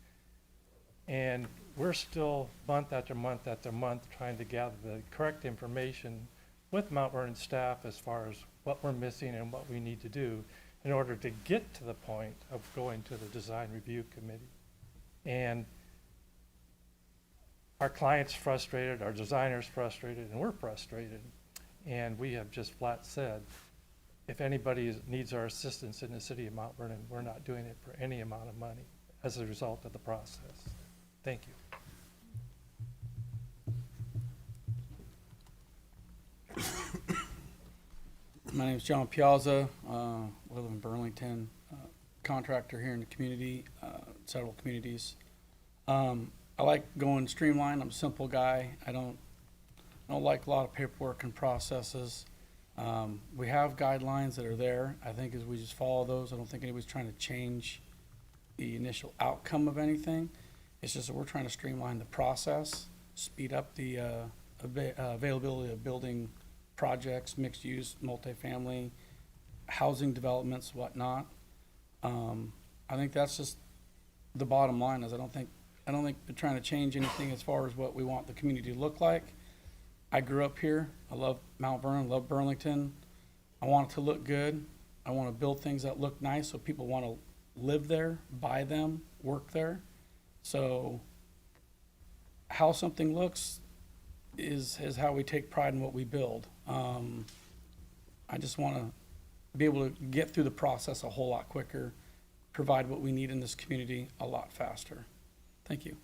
[SPEAKER 16] And we're still month after month after month trying to gather the correct information with Mount Vernon staff as far as what we're missing and what we need to do in order to get to the point of going to the design review committee. And our client's frustrated, our designer's frustrated, and we're frustrated. And we have just flat said, if anybody needs our assistance in the city of Mount Vernon, we're not doing it for any amount of money as a result of the process. Thank you.
[SPEAKER 17] My name is John Piazza. Live in Burlington. Contractor here in the community, several communities. I like going streamlined. I'm a simple guy. I don't like a lot of paperwork and processes. We have guidelines that are there. I think as we just follow those, I don't think anybody's trying to change the initial outcome of anything. It's just that we're trying to streamline the process, speed up the availability of building projects, mixed use, multifamily, housing developments, whatnot. I think that's just the bottom line. Is I don't think they're trying to change anything as far as what we want the community to look like. I grew up here. I love Mount Vernon, love Burlington. I want it to look good. I want to build things that look nice so people want to live there, buy them, work there. So how something looks is how we take pride in what we build. I just want to be able to get through the process a whole lot quicker, provide what we need in this community a lot faster. Thank you.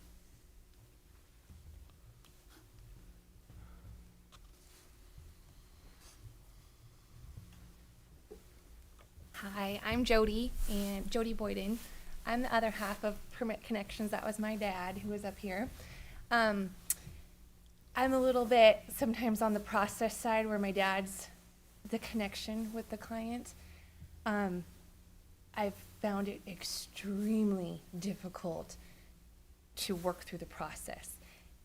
[SPEAKER 18] Hi, I'm Jody, and Jody Boyden. I'm the other half of Permit Connections. That was my dad who was up here. I'm a little bit sometimes on the process side where my dad's the connection with the client. I've found it extremely difficult to work through the process.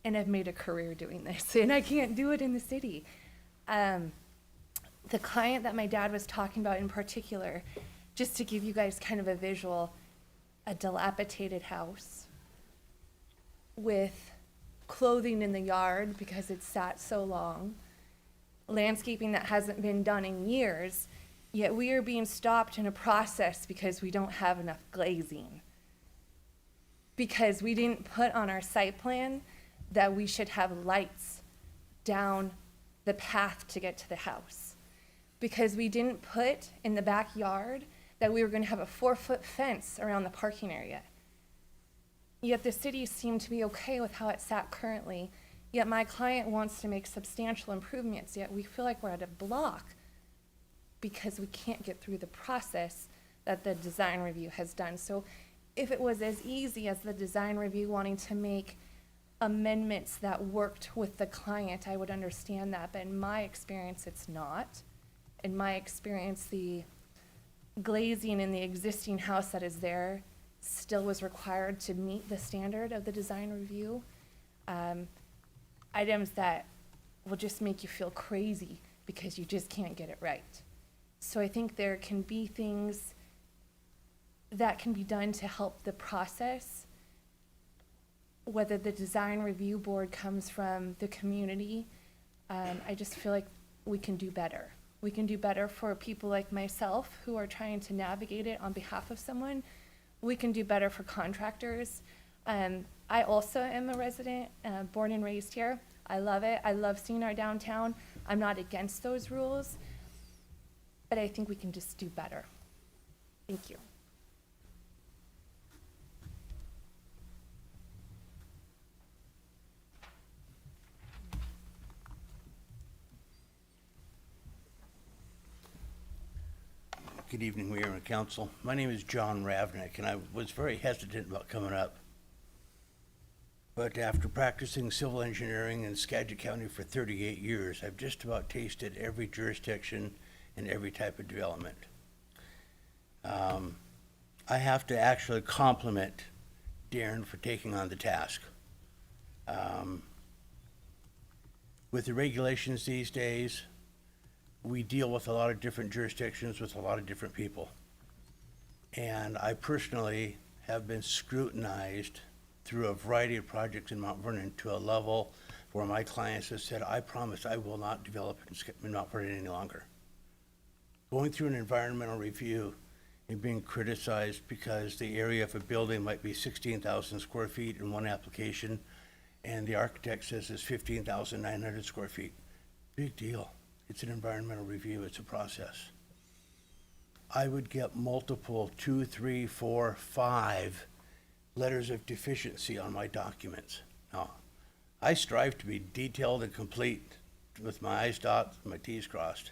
[SPEAKER 18] And I've made a career doing this, and I can't do it in the city. The client that my dad was talking about in particular, just to give you guys kind of a visual, a dilapidated house with clothing in the yard because it's sat so long, landscaping that hasn't been done in years, yet we are being stopped in a process because we don't have enough glazing. Because we didn't put on our site plan that we should have lights down the path to get to the house. Because we didn't put in the backyard that we were going to have a 4-foot fence around the parking area. Yet the city seemed to be okay with how it sat currently. Yet my client wants to make substantial improvements, yet we feel like we're at a block because we can't get through the process that the design review has done. So if it was as easy as the design review wanting to make amendments that worked with the client, I would understand that. But in my experience, it's not. In my experience, the glazing in the existing house that is there still was required to meet the standard of the design review. Items that will just make you feel crazy because you just can't get it right. So I think there can be things that can be done to help the process, whether the design review board comes from the community. I just feel like we can do better. We can do better for people like myself who are trying to navigate it on behalf of someone. We can do better for contractors. I also am a resident, born and raised here. I love it. I love seeing our downtown. I'm not against those rules, but I think we can just do better. Thank you.
[SPEAKER 19] Good evening, Mayor and Council. My name is John Ravnick, and I was very hesitant about coming up. But after practicing civil engineering in Skagit County for 38 years, I've just about tasted every jurisdiction and every type of development. I have to actually compliment Darren for taking on the task. With the regulations these days, we deal with a lot of different jurisdictions with a lot of different people. And I personally have been scrutinized through a variety of projects in Mount Vernon to a level where my clients have said, I promise I will not develop in Mount Vernon any longer. Going through an environmental review and being criticized because the area of a building might be 16,000 square feet in one application and the architect says it's 15,900 square feet. Big deal. It's an environmental review, it's a process. I would get multiple 2, 3, 4, 5 letters of deficiency on my documents. Now, I strive to be detailed and complete with my I's dotted, my T's crossed.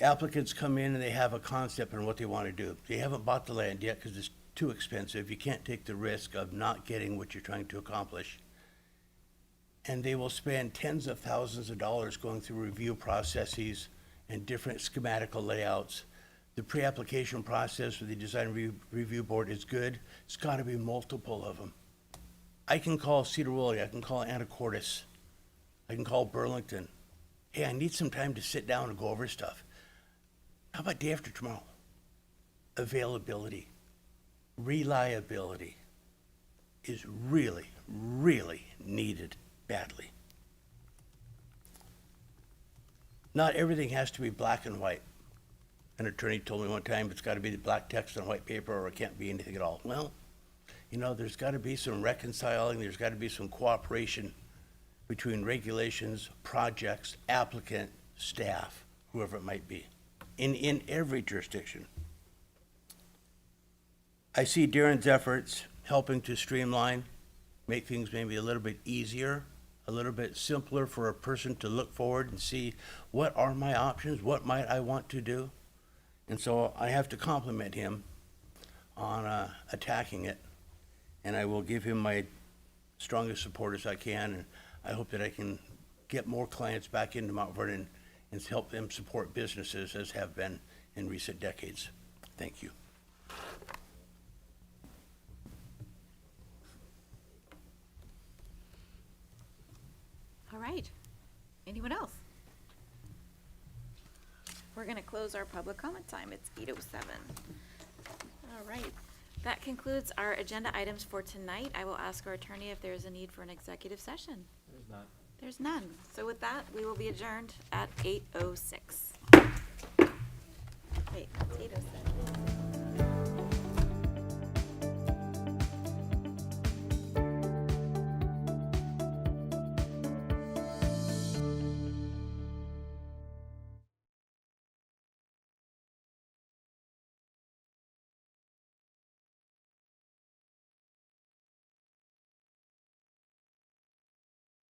[SPEAKER 19] Applicants come in and they have a concept on what they want to do. They haven't bought the land yet because it's too expensive. You can't take the risk of not getting what you're trying to accomplish. And they will spend tens of thousands of dollars going through review processes and different schematical layouts. The pre-application process for the design review board is good. It's got to be multiple of them. I can call Cedar Woolley, I can call Anacortes, I can call Burlington. Hey, I need some time to sit down and go over stuff. How about day after tomorrow? Availability, reliability is really, really needed badly. Not everything has to be black and white. An attorney told me one time it's got to be the black text on white paper or it can't be anything at all. Well, you know, there's got to be some reconciling, there's got to be some cooperation between regulations, projects, applicant, staff, whoever it might be, in every jurisdiction. I see Darren's efforts helping to streamline, make things maybe a little bit easier, a little bit simpler for a person to look forward and see what are my options, what might I want to do. And so I have to compliment him on attacking it, and I will give him my strongest support as I can, and I hope that I can get more clients back into Mount Vernon and help them support businesses as have been in recent decades. Thank you.
[SPEAKER 1] Anyone else? We're gonna close our public comment time. It's 8:07. All right. That concludes our agenda items for tonight. I will ask our attorney if there is a need for an executive session.
[SPEAKER 2] There's none.
[SPEAKER 1] There's none. So with that, we will be adjourned at 8:06. Wait, it's 8:07.